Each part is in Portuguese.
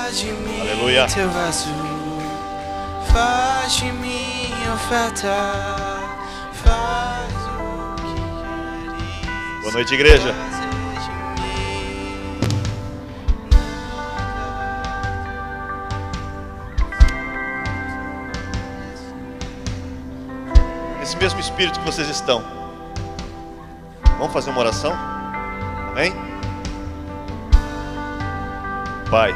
Faz de mim Aleluia. teu vaso, faz de mim oferta, faz o que queres. Boa noite, igreja. Fazer de mim. Nesse mesmo espírito que vocês estão, vamos fazer uma oração? Amém? Pai,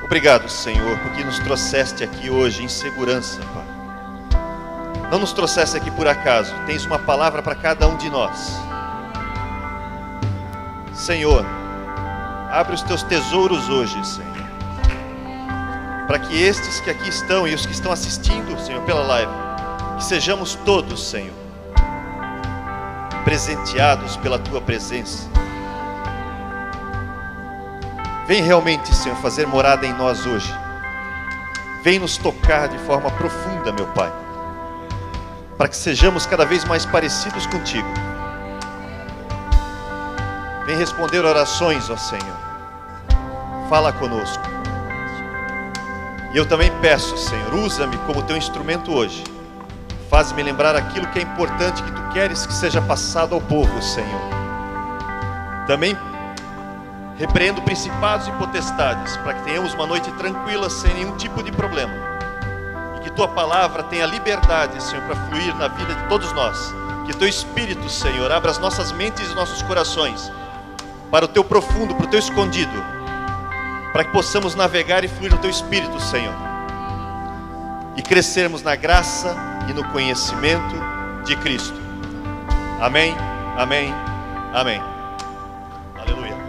obrigado, Senhor, porque nos trouxeste aqui hoje em segurança, Pai. Não nos trouxeste aqui por acaso. Tens uma palavra para cada um de nós. Senhor, abre os teus tesouros hoje, Senhor, para que estes que aqui estão e os que estão assistindo, Senhor, pela live, que sejamos todos, Senhor, presenteados pela tua presença. Vem realmente, Senhor, fazer morada em nós hoje. Vem nos tocar de forma profunda, meu Pai, para que sejamos cada vez mais parecidos contigo. Vem responder orações, ó Senhor. Fala conosco. E eu também peço, Senhor, usa-me como teu instrumento hoje. Faz-me lembrar aquilo que é importante, que tu queres que seja passado ao povo, Senhor. Também repreendo principados e potestades, para que tenhamos uma noite tranquila, sem nenhum tipo de problema. E que tua palavra tenha liberdade, Senhor, para fluir na vida de todos nós. Que teu Espírito, Senhor, abra as nossas mentes e nossos corações para o teu profundo, para o teu escondido, para que possamos navegar e fluir no teu Espírito, Senhor, e crescermos na graça e no conhecimento de Cristo. Amém, amém, amém. Aleluia.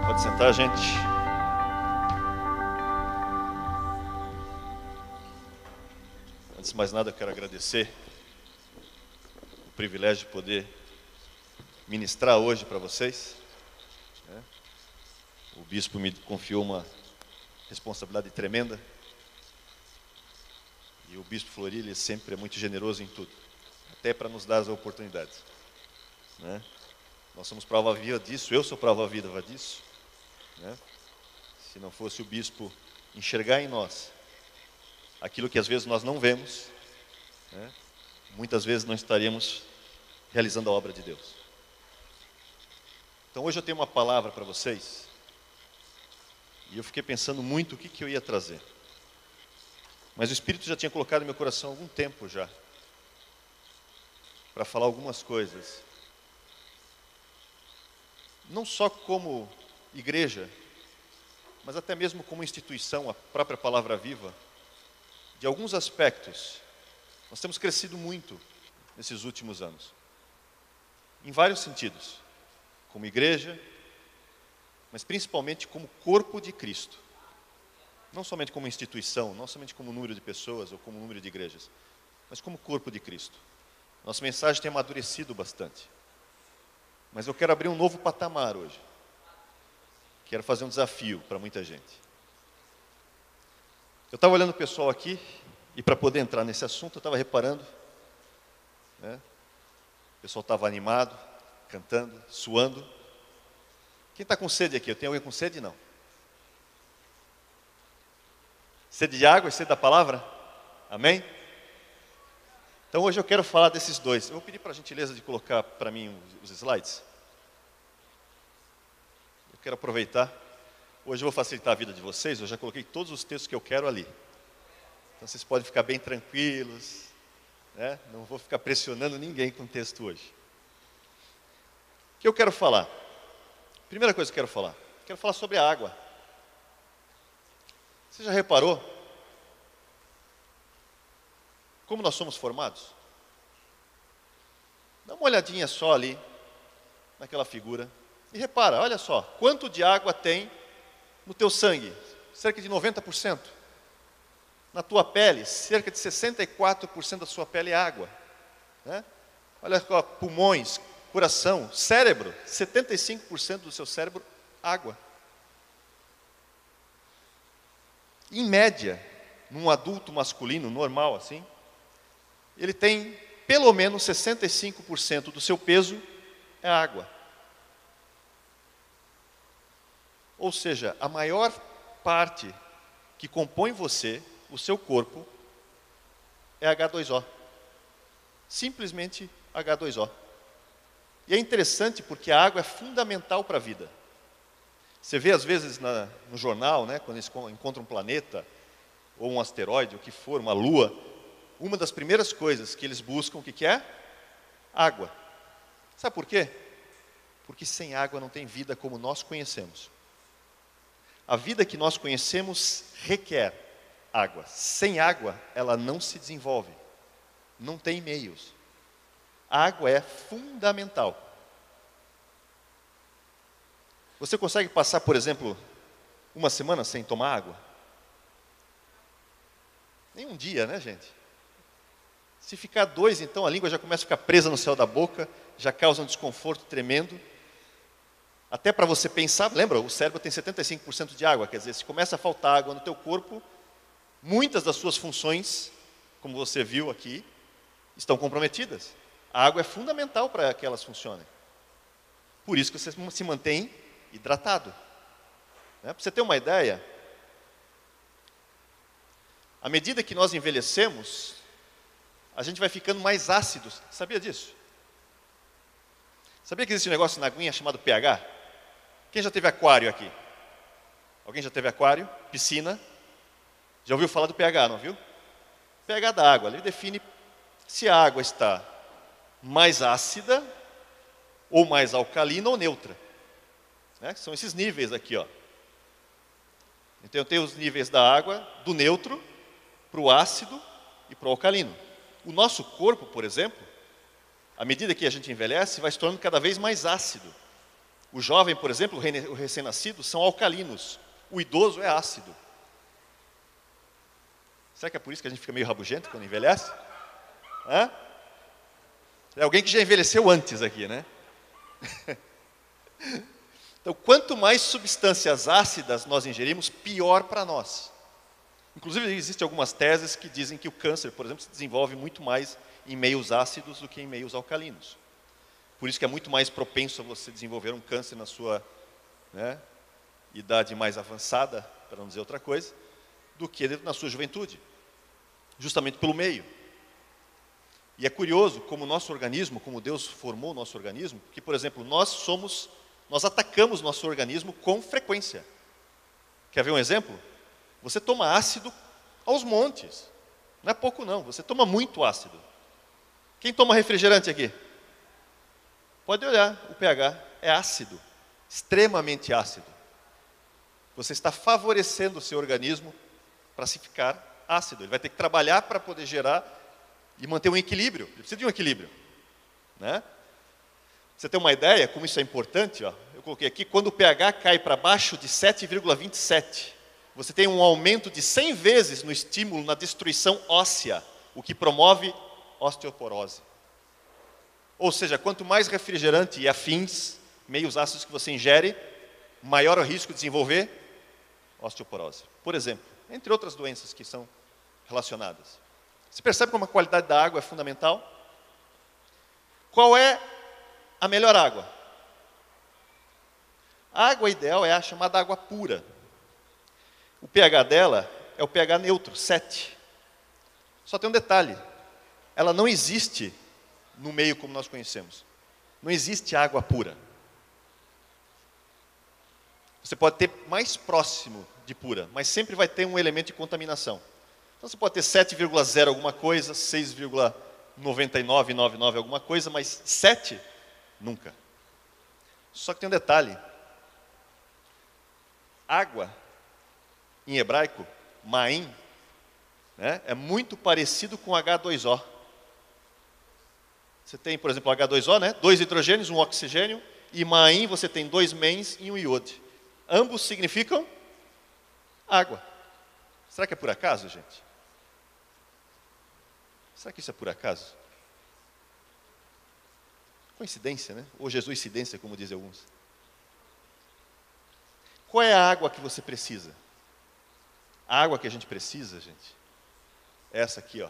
Pode sentar, gente. Antes de mais nada, eu quero agradecer o privilégio de poder ministrar hoje para vocês. O bispo me confiou uma responsabilidade tremenda. E o bispo Flori, ele sempre é muito generoso em tudo, até para nos dar as oportunidades, né? Nós somos prova viva disso, eu sou prova viva disso, né? Se não fosse o bispo enxergar em nós aquilo que às vezes nós não vemos, né? Muitas vezes não estaríamos realizando a obra de Deus. Então hoje eu tenho uma palavra para vocês, e eu fiquei pensando muito o que eu ia trazer. Mas o Espírito já tinha colocado no meu coração há algum tempo já, para falar algumas coisas, não só como igreja, mas até mesmo como instituição, a própria Palavra Viva. De alguns aspectos, nós temos crescido muito nesses últimos anos, em vários sentidos, como igreja, mas principalmente como corpo de Cristo. Não somente como instituição, não somente como número de pessoas ou como número de igrejas, mas como corpo de Cristo. Nossa mensagem tem amadurecido bastante. Mas eu quero abrir um novo patamar hoje. Quero fazer um desafio para muita gente. Eu estava olhando o pessoal aqui, e para poder entrar nesse assunto, eu estava reparando, né? O pessoal estava animado, cantando, suando. Quem está com sede aqui? Eu tenho alguém com sede? Não. Sede de água e sede da palavra? Amém? Então hoje eu quero falar desses dois. Eu vou pedir para a gentileza de colocar para mim os slides. Eu quero aproveitar. Hoje eu vou facilitar a vida de vocês. Eu já coloquei todos os textos que eu quero ali. Então vocês podem ficar bem tranquilos, né? Não vou ficar pressionando ninguém com o texto hoje. O que eu quero falar? Primeira coisa que eu quero falar sobre a água. Você já reparou como nós somos formados? Dá uma olhadinha só ali, naquela figura, e repara, olha só, quanto de água tem no teu sangue? Cerca de 90%. Na tua pele, cerca de 64% da sua pele é água, né? Olha só, pulmões, coração, cérebro, 75% do seu cérebro, água. Em média, num adulto masculino normal assim, ele tem pelo menos 65% do seu peso é água. Ou seja, a maior parte que compõe você, o seu corpo, é H2O. Simplesmente H2O. E é interessante porque a água é fundamental para a vida. Você vê às vezes no jornal, né, quando eles encontram um planeta, ou um asteroide, o que for, uma lua, uma das primeiras coisas que eles buscam, o que é? Água. Sabe por quê? Porque sem água não tem vida como nós conhecemos. A vida que nós conhecemos requer água. Sem água, ela não se desenvolve. Não tem meios. A água é fundamental. Você consegue passar, por exemplo, uma semana sem tomar água? Nem um dia, né, gente? Se ficar 2, então a língua já começa a ficar presa no céu da boca, já causa um desconforto tremendo. Até para você pensar, lembra, o cérebro tem 75% de água, quer dizer, se começa a faltar água no teu corpo, muitas das suas funções, como você viu aqui, estão comprometidas. A água é fundamental para que elas funcionem. Por isso que você se mantém hidratado. Para você ter uma ideia, à medida que nós envelhecemos, a gente vai ficando mais ácidos. Sabia disso? Sabia que existe um negócio na aguinha chamado pH? Quem já teve aquário aqui? Alguém já teve aquário? Piscina? Já ouviu falar do pH, não viu? pH da água, ele define se a água está mais ácida, ou mais alcalina ou neutra. Né? São esses níveis aqui, ó. Então eu tenho os níveis da água, do neutro, para o ácido e para o alcalino. O nosso corpo, por exemplo, à medida que a gente envelhece, vai se tornando cada vez mais ácido. O jovem, por exemplo, o recém-nascido, são alcalinos. O idoso é ácido. Será que é por isso que a gente fica meio rabugento quando envelhece? Hã? É alguém que já envelheceu antes aqui, né? Então, quanto mais substâncias ácidas nós ingerimos, pior para nós. Inclusive, existem algumas teses que dizem que o câncer, por exemplo, se desenvolve muito mais em meios ácidos do que em meios alcalinos. Por isso que é muito mais propenso a você desenvolver um câncer na sua, né, idade mais avançada, para não dizer outra coisa, do que na sua juventude. Justamente pelo meio. E é curioso como o nosso organismo, como Deus formou o nosso organismo, que, por exemplo, nós atacamos nosso organismo com frequência. Quer ver um exemplo? Você toma ácido aos montes. Não é pouco não, você toma muito ácido. Quem toma refrigerante aqui? Pode olhar, o pH é ácido, extremamente ácido. Você está favorecendo o seu organismo para se ficar ácido. Ele vai ter que trabalhar para poder gerar e manter um equilíbrio. Ele precisa de um equilíbrio. Né? Você tem uma ideia como isso é importante? Ó, eu coloquei aqui, quando o pH cai para baixo de 7,27, você tem um aumento de 100 vezes no estímulo na destruição óssea, o que promove osteoporose. Ou seja, quanto mais refrigerante e afins, meios ácidos que você ingere, maior o risco de desenvolver osteoporose. Por exemplo, entre outras doenças que são relacionadas. Você percebe como a qualidade da água é fundamental? Qual é a melhor água? A água ideal é a chamada água pura. O pH dela é o pH neutro, 7. Só tem um detalhe. Ela não existe no meio como nós conhecemos. Não existe água pura. Você pode ter mais próximo de pura, mas sempre vai ter um elemento de contaminação. Então você pode ter 7,0 alguma coisa, 6,9999 alguma coisa, mas 7, nunca. Só que tem um detalhe. Água, em hebraico, maim, né, é muito parecido com H2O. Você tem, por exemplo, H2O, né, 2 hidrogênios, um oxigênio, e maim você tem 2 mens e um iode. Ambos significam água. Será que é por acaso, gente? Será que isso é por acaso? Coincidência, né? Ou jesuicidência, como dizem alguns. Qual é a água que você precisa? A água que a gente precisa, gente, é essa aqui, ó,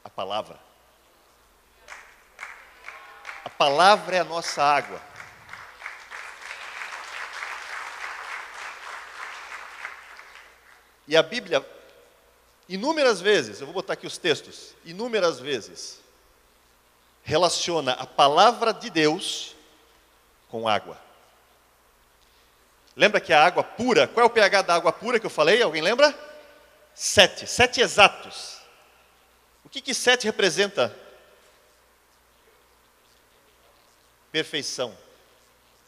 a palavra. A palavra é a nossa água. E a Bíblia, inúmeras vezes, eu vou botar aqui os textos, inúmeras vezes, relaciona a palavra de Deus com água. Lembra que a água pura, qual é o pH da água pura que eu falei? Alguém lembra? 7. 7 exatos. O que 7 representa? Perfeição,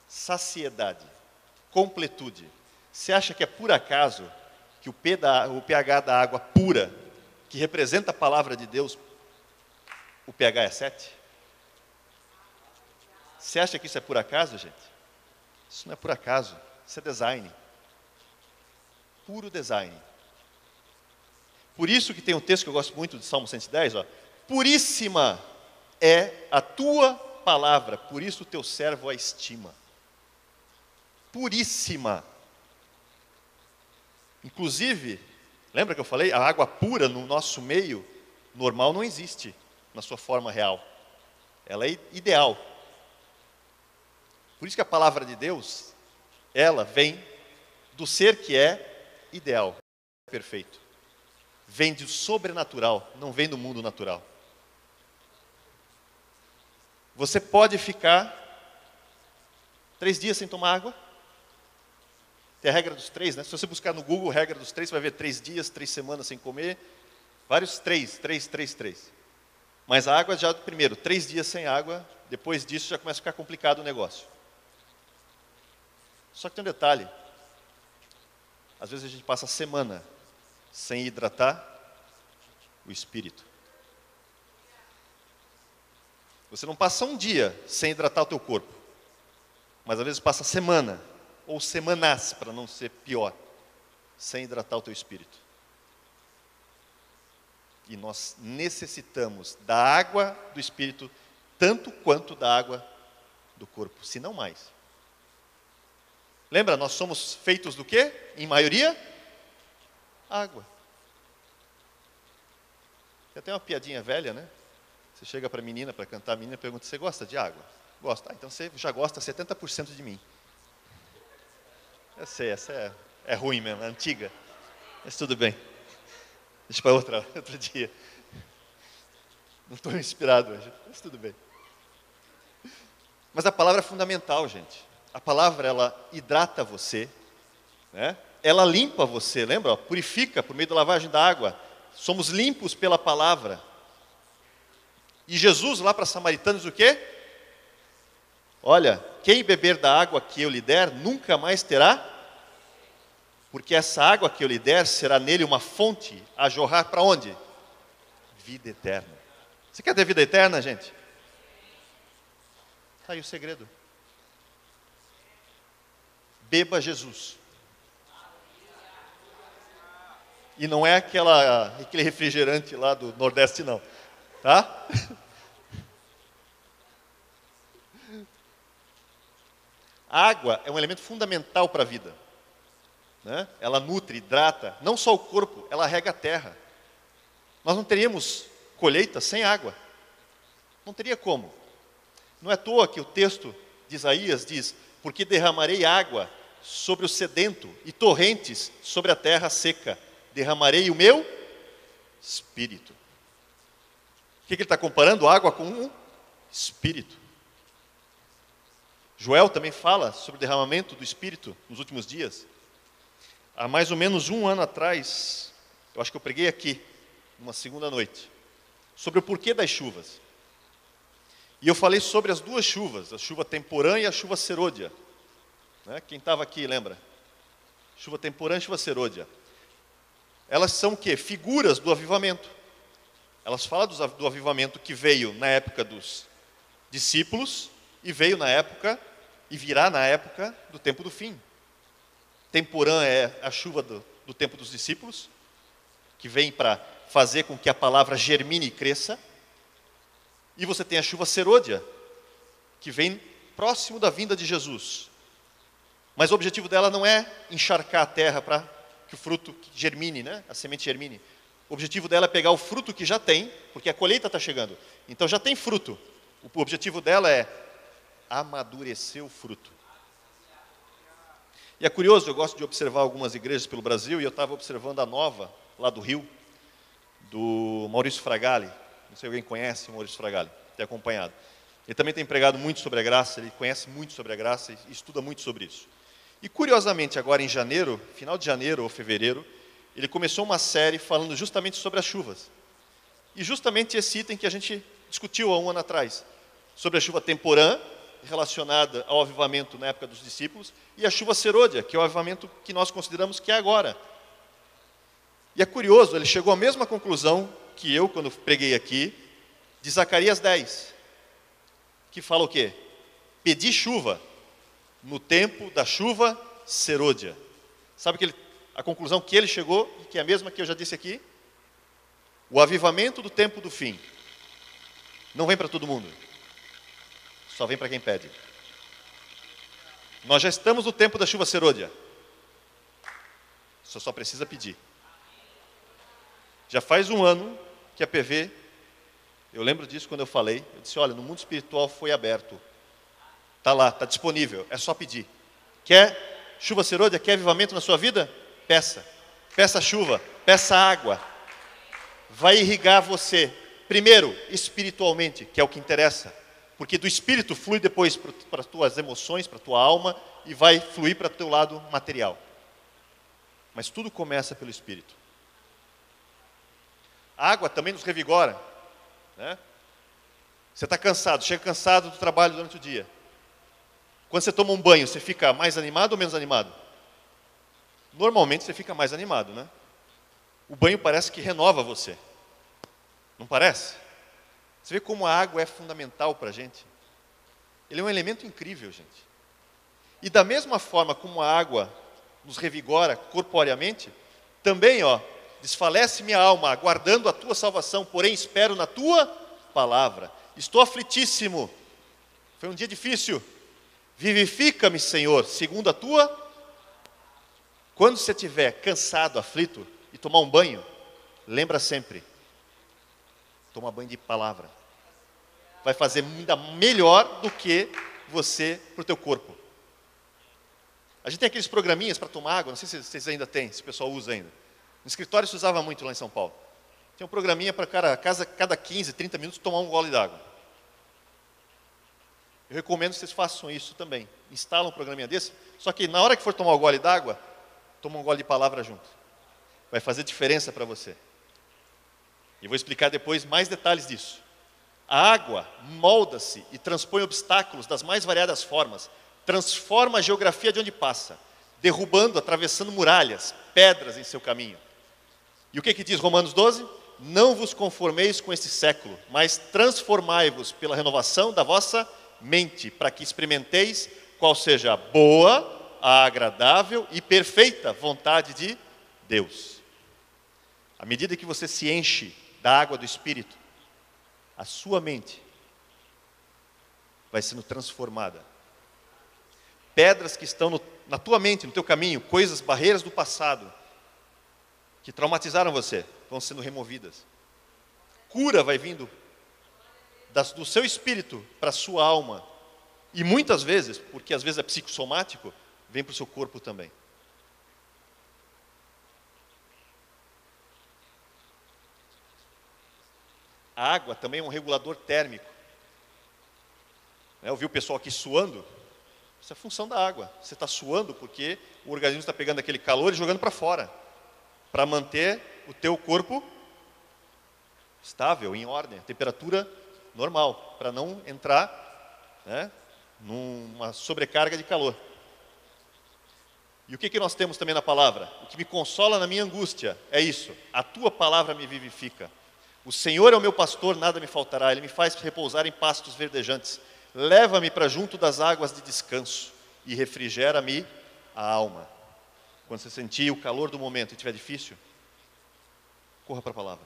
saciedade, completude. Você acha que é por acaso que o pH da água pura, que representa a palavra de Deus, o pH é 7? Você acha que isso é por acaso, gente? Isso não é por acaso, isso é design. Puro design. Por isso que tem um texto que eu gosto muito de Salmo 110, ó. Puríssima é a tua palavra, por isso o teu servo a estima. Puríssima. Inclusive, lembra que eu falei? A água pura no nosso meio normal não existe na sua forma real. Ela é ideal. Por isso que a palavra de Deus, ela vem do ser que é ideal, perfeito. Vem do sobrenatural, não vem do mundo natural. Você pode ficar 3 dias sem tomar água. Tem a regra dos 3, né? Se você buscar no Google, regra dos 3, você vai ver 3 dias, 3 semanas sem comer. Vários 3. Mas a água já, primeiro, 3 dias sem água, depois disso já começa a ficar complicado o negócio. Só que tem um detalhe. Às vezes a gente passa a semana sem hidratar o espírito. Você não passa um dia sem hidratar o teu corpo, mas às vezes passa semana, ou semanas, para não ser pior, sem hidratar o teu espírito. E nós necessitamos da água do espírito, tanto quanto da água do corpo, se não mais. Lembra, nós somos feitos do quê? Em maioria, água. Tem até uma piadinha velha, né? Você chega para a menina, para cantar, a menina pergunta, você gosta de água? Gosto. Ah, então você já gosta 70% de mim. Eu sei, essa é ruim mesmo, é antiga. Mas tudo bem. Deixa para outro dia. Não estou inspirado hoje, mas tudo bem. Mas a palavra é fundamental, gente. A palavra, ela hidrata você, né? Ela limpa você, lembra? Purifica por meio da lavagem da água. Somos limpos pela palavra. E Jesus lá para os samaritanos o quê? Olha, quem beber da água que eu lhe der, nunca mais terá, porque essa água que eu lhe der será nele uma fonte a jorrar para onde? Vida eterna. Você quer ter vida eterna, gente? Está aí o segredo. Beba Jesus. E não é aquele refrigerante lá do Nordeste, não. Tá? A água é um elemento fundamental para a vida, né? Ela nutre, hidrata, não só o corpo, ela rega a terra. Nós não teríamos colheita sem água. Não teria como. Não é à toa que o texto de Isaías diz, porque derramarei água sobre o sedento e torrentes sobre a terra seca. Derramarei o meu espírito. O que ele está comparando? Água com um espírito. Joel também fala sobre o derramamento do espírito nos últimos dias. Há mais ou menos 1 ano atrás, eu acho que eu preguei aqui, numa segunda noite, sobre o porquê das chuvas. E eu falei sobre as 2 chuvas, a chuva temporã e a chuva serôdia. Né? Quem estava aqui lembra? Chuva temporã e chuva serôdia. Elas são o quê? Figuras do avivamento. Elas falam do avivamento que veio na época dos discípulos e veio na época, e virá na época do tempo do fim. Temporã é a chuva do tempo dos discípulos, que vem para fazer com que a palavra germine e cresça. E você tem a chuva serôdia, que vem próximo da vinda de Jesus. Mas o objetivo dela não é encharcar a terra para que o fruto germine, né? A semente germine. O objetivo dela é pegar o fruto que já tem, porque a colheita está chegando. Então já tem fruto. O objetivo dela é amadurecer o fruto. E é curioso, eu gosto de observar algumas igrejas pelo Brasil, e eu estava observando a nova, lá do Rio, do Maurício Fragali. Não sei se alguém conhece o Maurício Fragali, tem acompanhado. Ele também tem pregado muito sobre a graça, ele conhece muito sobre a graça e estuda muito sobre isso. E curiosamente, agora em janeiro, final de janeiro ou fevereiro, ele começou uma série falando justamente sobre as chuvas. E justamente esse item que a gente discutiu há um ano atrás, sobre a chuva temporã, relacionada ao avivamento na época dos discípulos, e a chuva serôdia, que é o avivamento que nós consideramos que é agora. E é curioso, ele chegou à mesma conclusão que eu, quando preguei aqui, de Zacarias 10, que fala o quê? Pedi chuva no tempo da chuva serôdia. Sabe a conclusão que ele chegou, que é a mesma que eu já disse aqui? O avivamento do tempo do fim não vem para todo mundo. Só vem para quem pede. Nós já estamos no tempo da chuva serôdia. Você só precisa pedir. Já faz um ano que a PV, eu lembro disso quando eu falei, eu disse, olha, no mundo espiritual foi aberto. Está lá, está disponível, é só pedir. Quer chuva serôdia, quer avivamento na sua vida? Peça. Peça chuva, peça água. Vai irrigar você, primeiro, espiritualmente, que é o que interessa. Porque do espírito flui depois para as tuas emoções, para a tua alma, e vai fluir para o teu lado material. Mas tudo começa pelo espírito. A água também nos revigora, né? Você está cansado, chega cansado do trabalho durante o dia. Quando você toma um banho, você fica mais animado ou menos animado? Normalmente você fica mais animado, né? O banho parece que renova você. Não parece? Você vê como a água é fundamental para a gente? Ele é um elemento incrível, gente. E da mesma forma como a água nos revigora corporeamente, também, desfalece minha alma, aguardando a tua salvação, porém espero na tua palavra. Estou aflitíssimo. Foi um dia difícil. Vivifica-me, Senhor, segundo a tua. Quando você estiver cansado, aflito, e tomar um banho, lembra sempre. Toma banho de palavra. Vai fazer ainda melhor do que você para o teu corpo. A gente tem aqueles programinhas para tomar água, não sei se vocês ainda têm, se o pessoal usa ainda. No escritório se usava muito lá em São Paulo. Tem um programinha para cada 15, 30 minutos tomar um gole d'água. Eu recomendo que vocês façam isso também. Instalam um programinha desse, só que na hora que for tomar o gole d'água, toma um gole de palavra junto. Vai fazer diferença para você. E vou explicar depois mais detalhes disso. A água molda-se e transpõe obstáculos das mais variadas formas, transforma a geografia de onde passa, derrubando, atravessando muralhas, pedras em seu caminho. E o que diz Romanos 12? Não vos conformeis com este século, mas transformai-vos pela renovação da vossa mente, para que experimenteis qual seja a boa, a agradável e perfeita vontade de Deus. À medida que você se enche da água do Espírito, a sua mente vai sendo transformada. Pedras que estão na tua mente, no teu caminho, coisas, barreiras do passado, que traumatizaram você, vão sendo removidas. Cura vai vindo do seu espírito para a sua alma. E muitas vezes, porque às vezes é psicossomático, vem para o seu corpo também. A água também é um regulador térmico. Eu vi o pessoal aqui suando. Isso é função da água. Você está suando porque o organismo está pegando aquele calor e jogando para fora, para manter o teu corpo estável, em ordem, temperatura normal, para não entrar, numa sobrecarga de calor. E o que nós temos também na palavra? O que me consola na minha angústia é isso: a tua palavra me vivifica. O Senhor é o meu pastor, nada me faltará. Ele me faz repousar em pastos verdejantes. Leva-me para junto das águas de descanso e refrigera-me a alma. Quando você sentir o calor do momento e estiver difícil, corra para a palavra.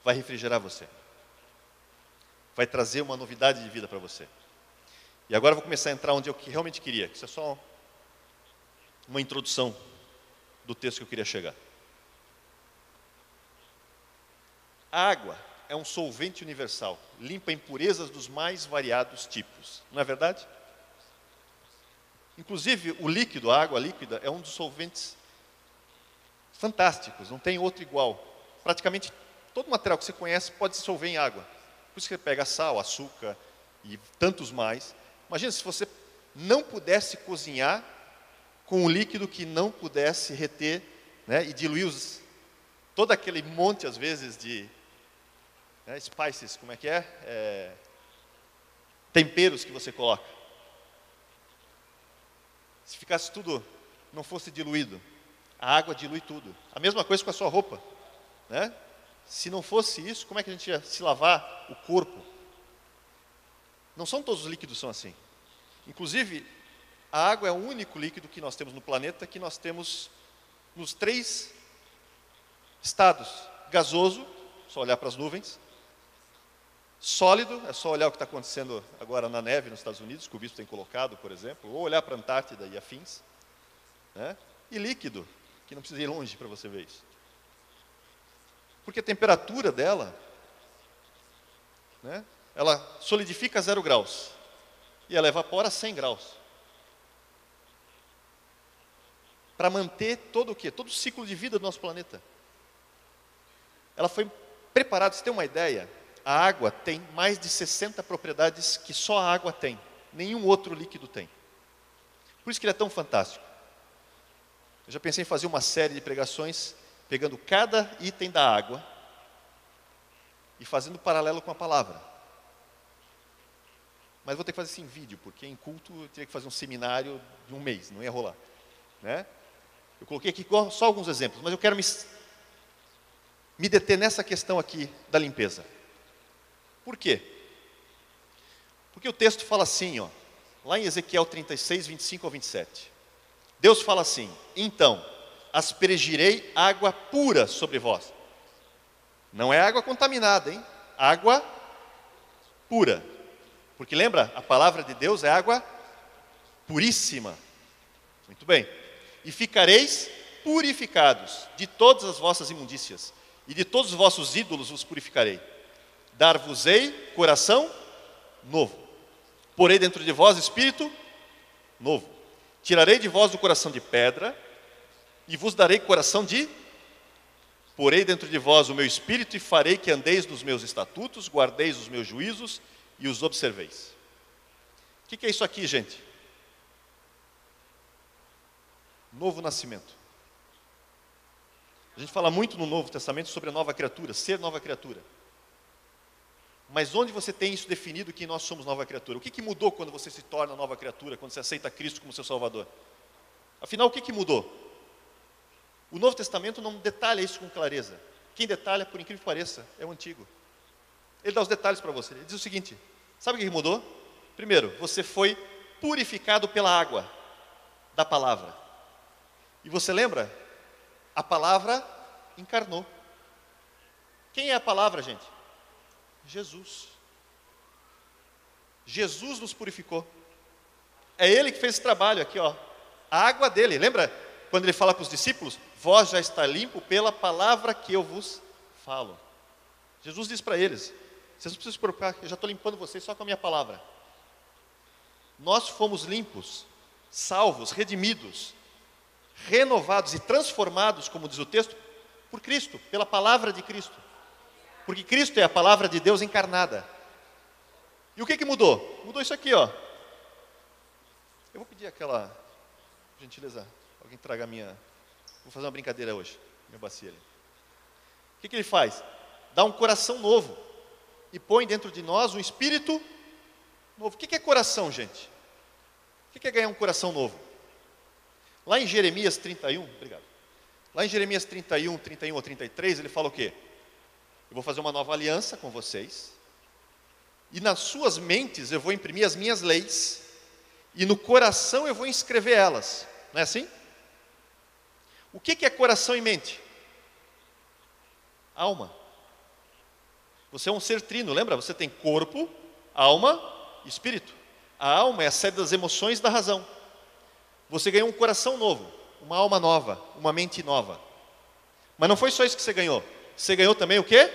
Vai refrigerar você. Vai trazer uma novidade de vida para você. E agora eu vou começar a entrar onde eu realmente queria. Isso é só uma introdução do texto que eu queria chegar. A água é um solvente universal, limpa impurezas dos mais variados tipos. Não é verdade? Inclusive, o líquido, a água líquida, é um dos solventes fantásticos, não tem outro igual. Praticamente todo material que você conhece pode se dissolver em água. Por isso que você pega sal, açúcar e tantos mais. Imagina se você não pudesse cozinhar com um líquido que não pudesse reter, né, e diluir todo aquele monte, às vezes, de spices, como é que é? Temperos que você coloca. Se ficasse tudo, não fosse diluído, a água dilui tudo. A mesma coisa com a sua roupa, né? Se não fosse isso, como é que a gente ia se lavar o corpo? Não são todos os líquidos são assim. Inclusive, a água é o único líquido que nós temos no planeta que nós temos nos 3 estados. Gasoso, só olhar para as nuvens. Sólido, é só olhar o que está acontecendo agora na neve nos Estados Unidos, que o bispo tem colocado, por exemplo, ou olhar para a Antártida e afins. Né? E líquido, que não precisa ir longe para você ver isso. Porque a temperatura dela, né, ela solidifica a 0 graus e ela evapora a 100 graus. Para manter todo o quê? Todo o ciclo de vida do nosso planeta. Ela foi preparada, você tem uma ideia, a água tem mais de 60 propriedades que só a água tem. Nenhum outro líquido tem. Por isso que ele é tão fantástico. Eu já pensei em fazer uma série de pregações, pegando cada item da água e fazendo paralelo com a palavra. Mas vou ter que fazer isso em vídeo, porque em culto eu teria que fazer um seminário de um mês, não ia rolar. Né? Eu coloquei aqui só alguns exemplos, mas eu quero me deter nessa questão aqui da limpeza. Por quê? Porque o texto fala assim, ó, lá em Ezequiel 36, 25 ao 27. Deus fala assim: então, aspergirei água pura sobre vós. Não é água contaminada, hein? Água pura. Porque lembra, a palavra de Deus é água puríssima. Muito bem. E ficareis purificados de todas as vossas imundícias, e de todos os vossos ídolos vos purificarei. Dar-vos-ei coração novo. Porei dentro de vós espírito novo. Tirarei de vós o coração de pedra, e vos darei coração de... Porei dentro de vós o meu espírito, e farei que andeis nos meus estatutos, guardeis os meus juízos, e os observeis. O que é isso aqui, gente? Novo nascimento. A gente fala muito no Novo Testamento sobre a nova criatura, ser nova criatura. Mas onde você tem isso definido que nós somos nova criatura? O que mudou quando você se torna nova criatura, quando você aceita Cristo como seu Salvador? Afinal, o que mudou? O Novo Testamento não detalha isso com clareza. Quem detalha, por incrível que pareça, é o Antigo. Ele dá os detalhes para você. Ele diz o seguinte: sabe o que mudou? Primeiro, você foi purificado pela água da palavra. E você lembra? A palavra encarnou. Quem é a palavra, gente? Jesus. Jesus nos purificou. É Ele que fez esse trabalho aqui, ó. A água dele. Lembra quando Ele fala para os discípulos? Vós já está limpo pela palavra que eu vos falo. Jesus diz para eles: vocês não precisam se preocupar, eu já estou limpando vocês só com a minha palavra. Nós fomos limpos, salvos, redimidos, renovados e transformados, como diz o texto, por Cristo, pela palavra de Cristo. Porque Cristo é a palavra de Deus encarnada. E o que mudou? Mudou isso aqui, ó. Eu vou pedir aquela, por gentileza, alguém traga a minha... Vou fazer uma brincadeira hoje, minha bacia ali. O que ele faz? Dá um coração novo e põe dentro de nós um espírito novo. O que é coração, gente? O que é ganhar um coração novo? Lá em Jeremias 31, obrigado. Lá em Jeremias 31, 31 ou 33, ele fala o quê? Eu vou fazer uma nova aliança com vocês, e nas suas mentes eu vou imprimir as minhas leis, e no coração eu vou inscrever elas. Não é assim? O que é coração e mente? Alma. Você é um ser trino, lembra? Você tem corpo, alma e espírito. A alma é a sede das emoções e da razão. Você ganhou um coração novo, uma alma nova, uma mente nova. Mas não foi só isso que você ganhou. Você ganhou também o quê?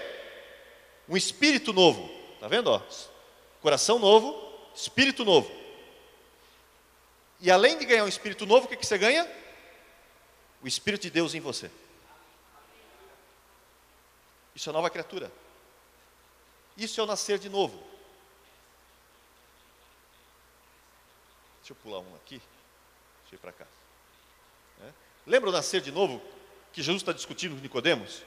Um espírito novo. Está vendo? Ó? Coração novo, espírito novo. E além de ganhar um espírito novo, o que você ganha? O Espírito de Deus em você. Isso é nova criatura. Isso é o nascer de novo. Deixa eu pular um aqui. Deixa eu ir para cá. Lembra o nascer de novo que Jesus está discutindo com Nicodemos?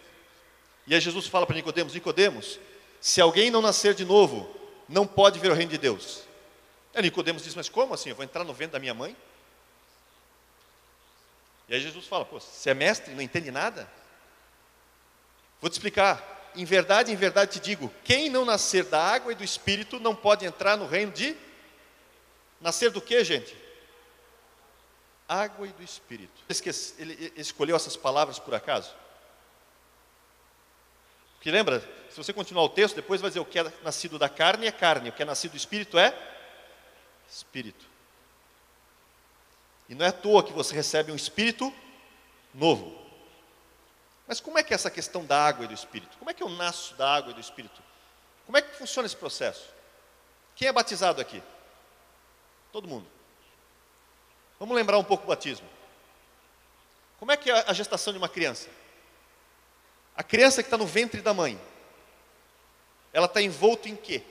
E aí Jesus fala para Nicodemos: Nicodemos, se alguém não nascer de novo, não pode ver o reino de Deus. Aí Nicodemos diz: mas como assim? Eu vou entrar no ventre da minha mãe? E aí Jesus fala: pô, você é mestre e não entende nada? Vou te explicar. Em verdade te digo, quem não nascer da água e do Espírito não pode entrar no reino de... Nascer do que, gente? Água e do Espírito. Ele escolheu essas palavras por acaso? Porque lembra, se você continuar o texto, depois vai dizer: o que é nascido da carne é carne, o que é nascido do Espírito é Espírito. E não é à toa que você recebe um Espírito novo. Mas como é que é essa questão da água e do Espírito? Como é que eu nasço da água e do Espírito? Como é que funciona esse processo? Quem é batizado aqui? Todo mundo. Vamos lembrar um pouco o batismo. Como é que é a gestação de uma criança? A criança que está no ventre da mãe, ela está envolta em quê?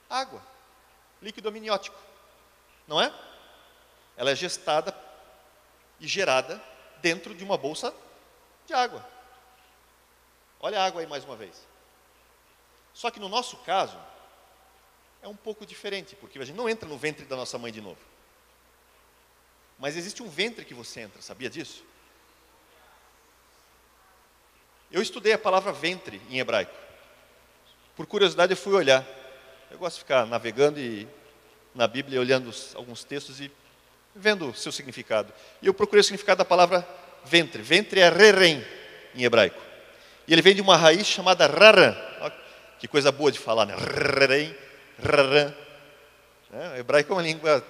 Água, líquido amniótico, não é? Ela é gestada e gerada dentro de uma bolsa de água. Olha a água aí mais uma vez. Só que no nosso caso, é um pouco diferente, porque a gente não entra no ventre da nossa mãe de novo. Mas existe um ventre que você entra, sabia disso? Eu estudei a palavra ventre em hebraico. Por curiosidade eu fui olhar. Eu gosto de ficar navegando na Bíblia, olhando alguns textos e vendo o seu significado. E eu procurei o significado da palavra ventre. Ventre é rerem em hebraico. E ele vem de uma raiz chamada raran. Que coisa boa de falar, né? Rerem, raran. O hebraico é uma língua...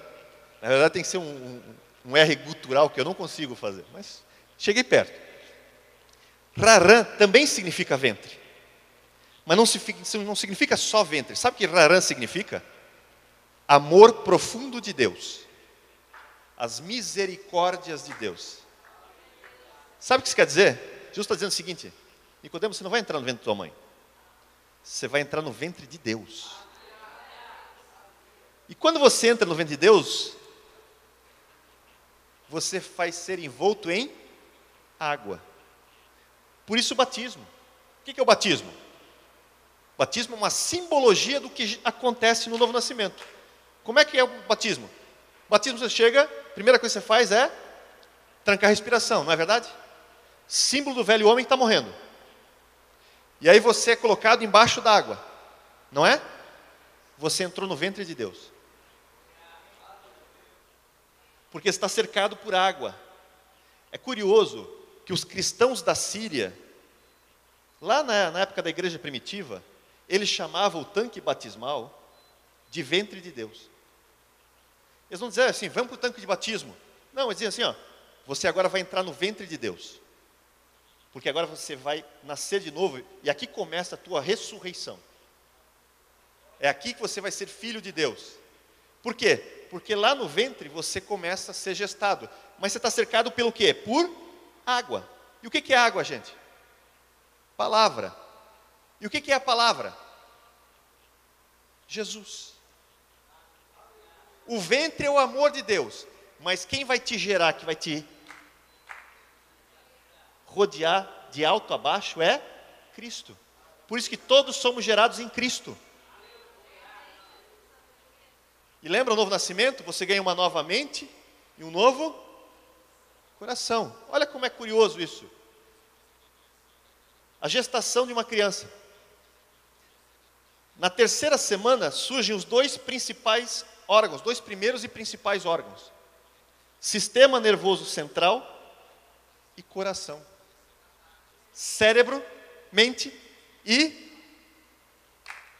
Na verdade tem que ser um R gutural que eu não consigo fazer. Mas cheguei perto. Raran também significa ventre. Mas não significa só ventre. Sabe o que raran significa? Amor profundo de Deus. As misericórdias de Deus. Sabe o que isso quer dizer? Jesus está dizendo o seguinte: Nicodemos, você não vai entrar no ventre da tua mãe. Você vai entrar no ventre de Deus. E quando você entra no ventre de Deus, você vai ser envolto em água. Por isso o batismo. O que é o batismo? O batismo é uma simbologia do que acontece no novo nascimento. Como é que é o batismo? O batismo, você chega, a primeira coisa que você faz é trancar a respiração, não é verdade? Símbolo do velho homem que está morrendo. E aí você é colocado embaixo d'água, não é? Você entrou no ventre de Deus. Porque está cercado por água. É curioso que os cristãos da Síria, lá na época da igreja primitiva, eles chamavam o tanque batismal de ventre de Deus. Eles não diziam assim: vamos para o tanque de batismo. Não, eles diziam assim: ó, você agora vai entrar no ventre de Deus. Porque agora você vai nascer de novo, e aqui começa a tua ressurreição. É aqui que você vai ser filho de Deus. Por quê? Porque lá no ventre você começa a ser gestado. Mas você está cercado pelo quê? Por água. E o que é água, gente? Palavra. E o que é a palavra? Jesus. O ventre é o amor de Deus. Mas quem vai te gerar, que vai te rodear de alto a baixo é Cristo. Por isso que todos somos gerados em Cristo. E lembra o novo nascimento? Você ganha uma nova mente e um novo coração. Olha como é curioso isso. A gestação de uma criança. Na terceira semana surgem os dois principais órgãos, dois primeiros e principais órgãos: sistema nervoso central e coração. Cérebro, mente e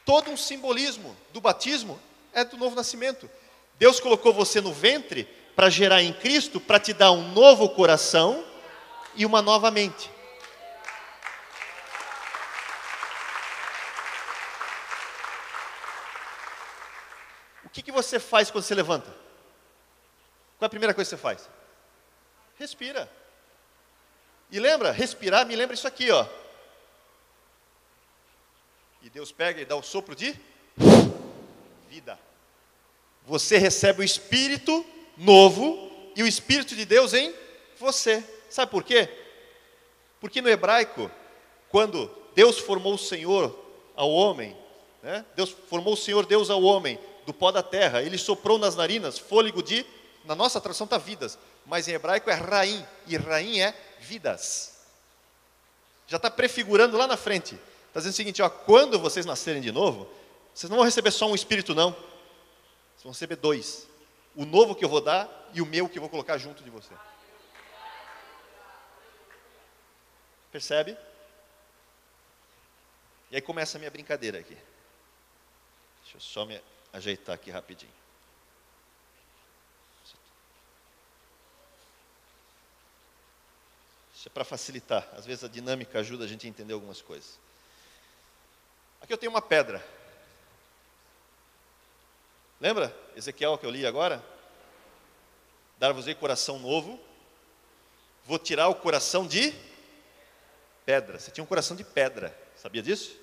todo um simbolismo do batismo é do novo nascimento. Deus colocou você no ventre para gerar em Cristo, para te dar um novo coração e uma nova mente. O que que você faz quando você levanta? Qual é a primeira coisa que você faz? Respira. E lembra, respirar me lembra isso aqui, ó. E Deus pega e dá o sopro de vida. Você recebe o Espírito novo e o Espírito de Deus em você. Sabe por quê? Porque no hebraico, quando Deus formou o Senhor ao homem, né? Deus formou o Senhor Deus ao homem do pó da terra, Ele soprou nas narinas fôlego de, na nossa tradução está vidas, mas em hebraico é raim, e raim é vidas. Já está prefigurando lá na frente. Está dizendo o seguinte, ó, quando vocês nascerem de novo, vocês não vão receber só um Espírito não, vocês vão receber dois. O novo que eu vou dar e o meu que eu vou colocar junto de você. Percebe? E aí começa a minha brincadeira aqui. Deixa eu só me ajeitar aqui rapidinho. Isso é para facilitar. Às vezes a dinâmica ajuda a gente a entender algumas coisas. Aqui eu tenho uma pedra. Lembra? Ezequiel que eu li agora? Dar-vos-ei coração novo. Vou tirar o coração de pedra. Você tinha um coração de pedra. Sabia disso?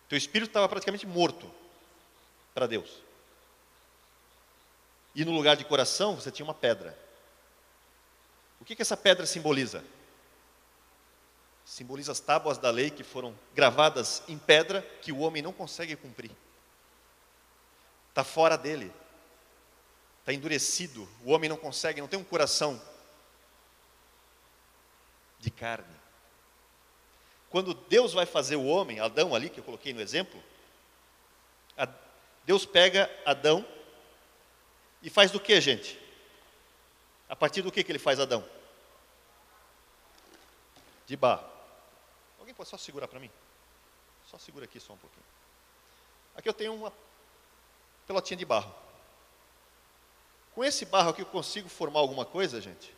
Teu espírito estava praticamente morto para Deus. E no lugar de coração você tinha uma pedra. O que essa pedra simboliza? Simboliza as tábuas da lei que foram gravadas em pedra que o homem não consegue cumprir. Está fora dele. Está endurecido. O homem não consegue, não tem um coração de carne. Quando Deus vai fazer o homem, Adão ali, que eu coloquei no exemplo, Deus pega Adão e faz do que, gente? A partir do que ele faz Adão? De barro. Alguém pode só segurar para mim? Só segura aqui só um pouquinho. Aqui eu tenho uma pelotinha de barro. Com esse barro aqui eu consigo formar alguma coisa, gente?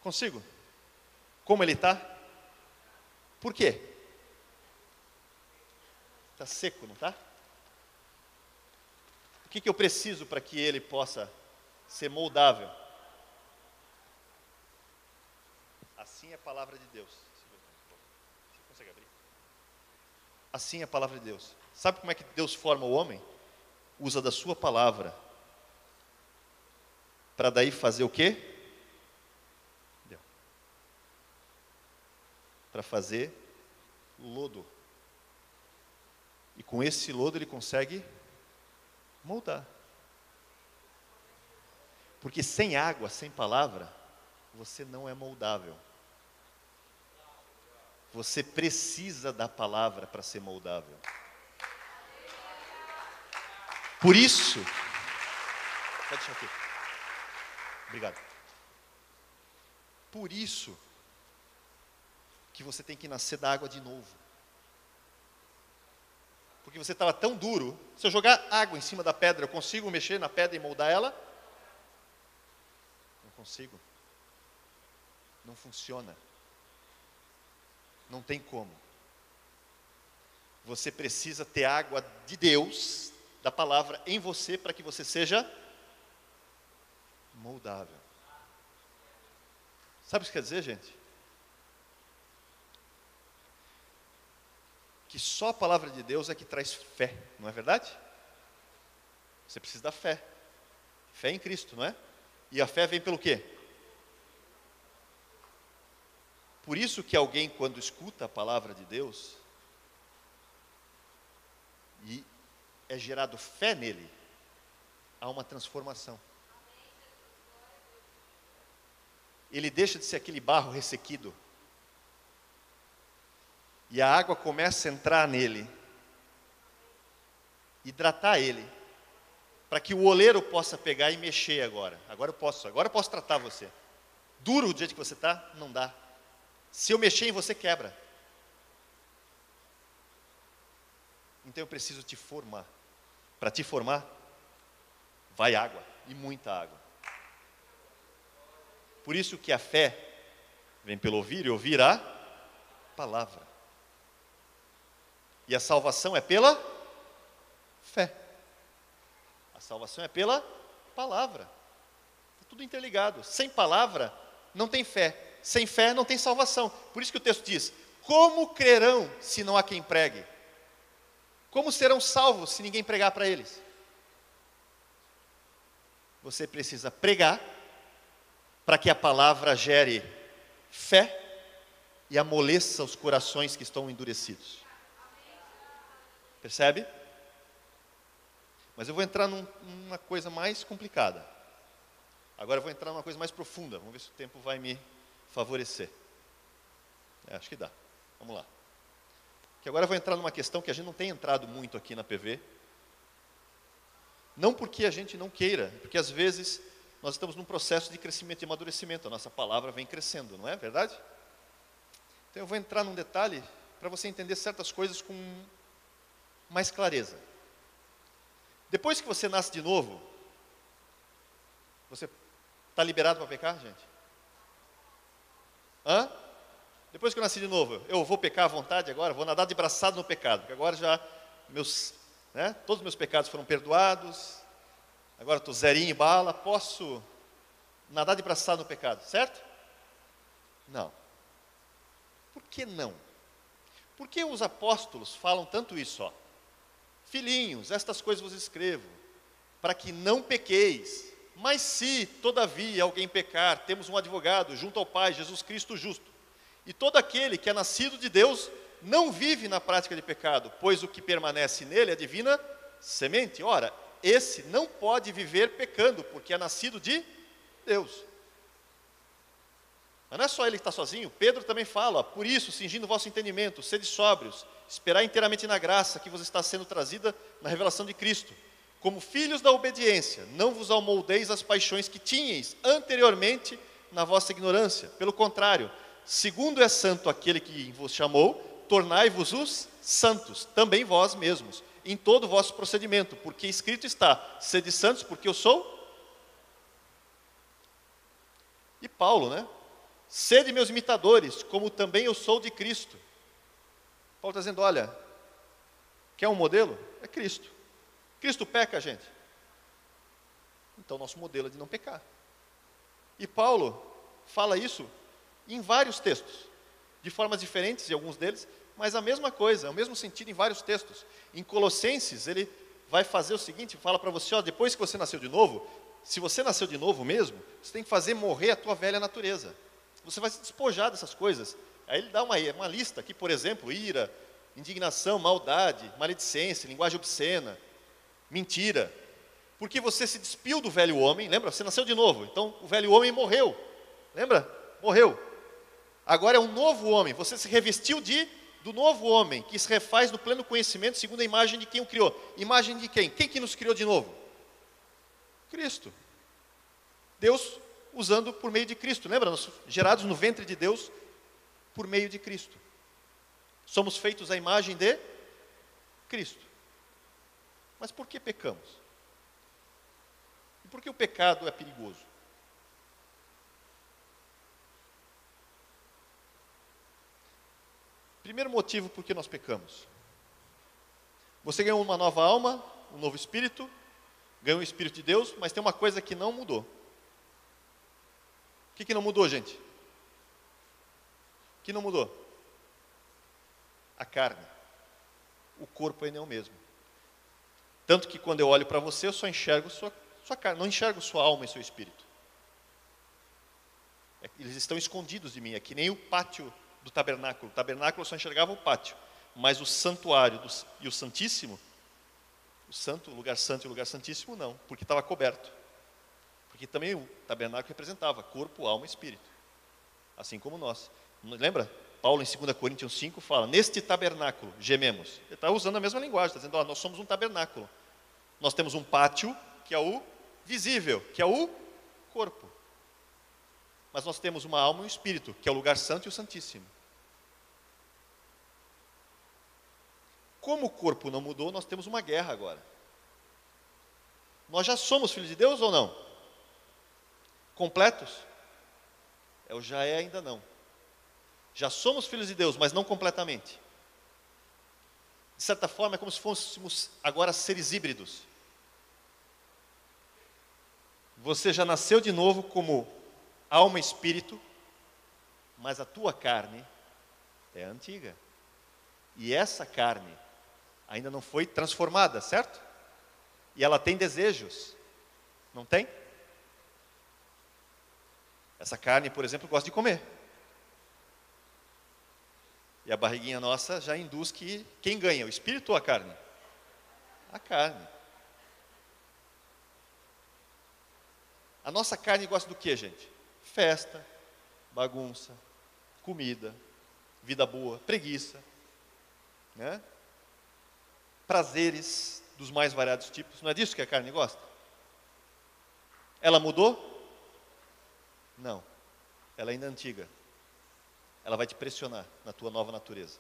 Consigo? Como ele está? Por quê? Está seco, não está? O que eu preciso para que ele possa ser moldável? Assim é a palavra de Deus. Você consegue abrir? Assim é a palavra de Deus. Sabe como é que Deus forma o homem? Usa da sua palavra. Para daí fazer o quê? Para fazer lodo. E com esse lodo ele consegue moldar. Porque sem água, sem palavra, você não é moldável. Você precisa da palavra para ser moldável. Por isso, pode deixar aqui. Obrigado. Por isso que você tem que nascer da água de novo. Porque você estava tão duro. Se eu jogar água em cima da pedra, eu consigo mexer na pedra e moldar ela? Não consigo. Não funciona. Não tem como. Você precisa ter água de Deus, da palavra, em você, para que você seja moldável. Sabe o que quer dizer, gente? Que só a palavra de Deus é que traz fé, não é verdade? Você precisa da fé. Fé em Cristo, não é? E a fé vem pelo quê? Por isso que alguém, quando escuta a palavra de Deus, e é gerado fé nele, há uma transformação. Ele deixa de ser aquele barro ressequido. E a água começa a entrar nele, hidratar ele, para que o oleiro possa pegar e mexer agora. Agora eu posso tratar você. Duro do jeito que você está, não dá. Se eu mexer em você, quebra. Então eu preciso te formar. Para te formar, vai água, e muita água. Por isso que a fé vem pelo ouvir, e ouvir a palavra. E a salvação é pela fé. A salvação é pela palavra. Está tudo interligado. Sem palavra, não tem fé. Sem fé, não tem salvação. Por isso que o texto diz, como crerão se não há quem pregue? Como serão salvos se ninguém pregar para eles? Você precisa pregar para que a palavra gere fé e amoleça os corações que estão endurecidos. Percebe? Mas eu vou entrar numa coisa mais complicada. Agora eu vou entrar numa coisa mais profunda. Vamos ver se o tempo vai me favorecer. Acho que dá. Vamos lá. Que agora eu vou entrar numa questão que a gente não tem entrado muito aqui na PV. Não porque a gente não queira, porque às vezes nós estamos num processo de crescimento e amadurecimento. A nossa palavra vem crescendo, não é verdade? Então eu vou entrar num detalhe para você entender certas coisas com mais clareza. Depois que você nasce de novo, você está liberado para pecar, gente? Hã? Depois que eu nasci de novo, eu vou pecar à vontade agora? Vou nadar de braçada no pecado, porque agora já todos os meus pecados foram perdoados, agora estou zerinho em bala, posso nadar de braçada no pecado, certo? Não. Por que não? Por que os apóstolos falam tanto isso? Ó? Filhinhos, estas coisas vos escrevo, para que não pequeis. Mas se, todavia, alguém pecar, temos um advogado junto ao Pai, Jesus Cristo justo. E todo aquele que é nascido de Deus não vive na prática de pecado, pois o que permanece nele é a divina semente. Ora, esse não pode viver pecando, porque é nascido de Deus. Mas não é só ele que está sozinho, Pedro também fala, por isso, cingindo o vosso entendimento, sede sóbrios, esperar inteiramente na graça que vos está sendo trazida na revelação de Cristo. Como filhos da obediência, não vos amoldeis as paixões que tinhais anteriormente na vossa ignorância. Pelo contrário, segundo é santo aquele que vos chamou, tornai-vos os santos, também vós mesmos, em todo o vosso procedimento, porque escrito está, sede santos porque eu sou. E Paulo, né? Sede meus imitadores, como também eu sou de Cristo. Paulo está dizendo, olha, quer um modelo? É Cristo. Cristo peca, gente. Então nosso modelo é de não pecar. E Paulo fala isso em vários textos, de formas diferentes, em alguns deles, mas a mesma coisa, o mesmo sentido em vários textos. Em Colossenses, ele vai fazer o seguinte, fala para você, ó, depois que você nasceu de novo, se você nasceu de novo mesmo, você tem que fazer morrer a tua velha natureza. Você vai se despojar dessas coisas. Aí ele dá uma lista aqui, por exemplo, ira, indignação, maldade, maledicência, linguagem obscena, mentira. Porque você se despiu do velho homem, lembra? Você nasceu de novo, então o velho homem morreu. Lembra? Morreu. Agora é um novo homem, você se revestiu do novo homem, que se refaz no pleno conhecimento, segundo a imagem de quem o criou. Imagem de quem? Quem que nos criou de novo? Cristo. Deus usando por meio de Cristo, lembra? Nós, gerados no ventre de Deus, por meio de Cristo. Somos feitos à imagem de Cristo. Mas por que pecamos? E por que o pecado é perigoso? Primeiro motivo por que nós pecamos. Você ganhou uma nova alma, um novo espírito, ganhou o Espírito de Deus, mas tem uma coisa que não mudou. O que não mudou, gente? O que não mudou? A carne. O corpo ainda é o mesmo. Tanto que quando eu olho para você, eu só enxergo sua carne, não enxergo sua alma e seu espírito. Eles estão escondidos de mim, é que nem o pátio do tabernáculo. O tabernáculo eu só enxergava o pátio, mas o santuário e o santíssimo, o lugar santo e o lugar santíssimo não, porque estava coberto. Porque também o tabernáculo representava corpo, alma e espírito, assim como nós. Lembra? Paulo em 2 Coríntios 5 fala, neste tabernáculo gememos. Ele está usando a mesma linguagem, está dizendo, nós somos um tabernáculo. Nós temos um pátio, que é o visível, que é o corpo. Mas nós temos uma alma e um espírito, que é o lugar santo e o santíssimo. Como o corpo não mudou, nós temos uma guerra agora. Nós já somos filhos de Deus ou não? Completos? Eu já ainda não. Já somos filhos de Deus, mas não completamente. De certa forma, é como se fôssemos agora seres híbridos. você já nasceu de novo como alma e espírito, mas a tua carne é antiga. E essa carne ainda não foi transformada, certo? E ela tem desejos, não tem? Essa carne, por exemplo, gosta de comer. E a barriguinha nossa já induz que quem ganha, o espírito ou a carne? A carne. A nossa carne gosta do que, gente? Festa, bagunça, comida, vida boa, preguiça, né? Prazeres dos mais variados tipos. Não é disso que a carne gosta? Ela mudou? Não. Ela ainda é antiga. Ela vai te pressionar na tua nova natureza.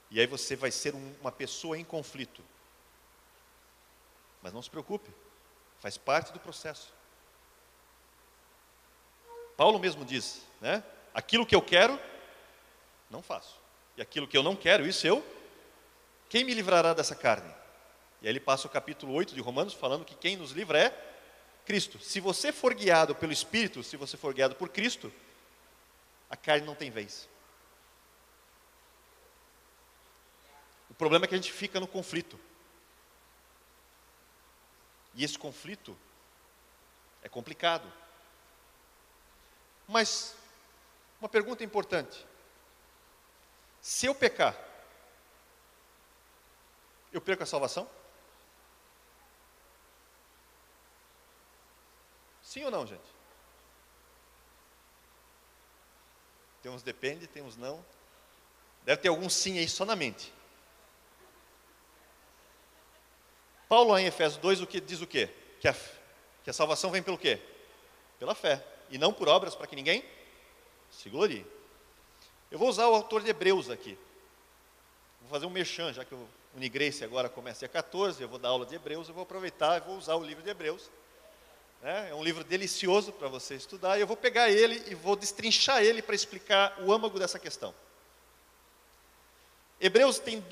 E aí você vai ser uma pessoa em conflito. Mas não se preocupe, faz parte do processo. Paulo mesmo diz, né? Aquilo que eu quero, não faço. E aquilo que eu não quero, isso quem me livrará dessa carne? E aí ele passa o capítulo 8 de Romanos falando que quem nos livra é Cristo. Se você for guiado pelo Espírito, se você for guiado por Cristo, a carne não tem vez. O problema é que a gente fica no conflito. E esse conflito é complicado. Mas, uma pergunta importante. Se eu pecar, eu perco a salvação? Sim ou não, gente? Tem uns depende, tem uns não. Deve ter algum sim aí só na mente. Paulo lá em Efésios 2 diz o quê? Que a salvação vem pelo quê? Pela fé. E não por obras para que ninguém se glorie. Eu vou usar o autor de Hebreus aqui. Vou fazer um merchan, já que o Unigrace agora começa dia 14, eu vou dar aula de Hebreus, eu vou aproveitar e vou usar o livro de Hebreus. É um livro delicioso para você estudar, e eu vou pegar ele e vou destrinchar ele para explicar o âmago dessa questão. Hebreus tem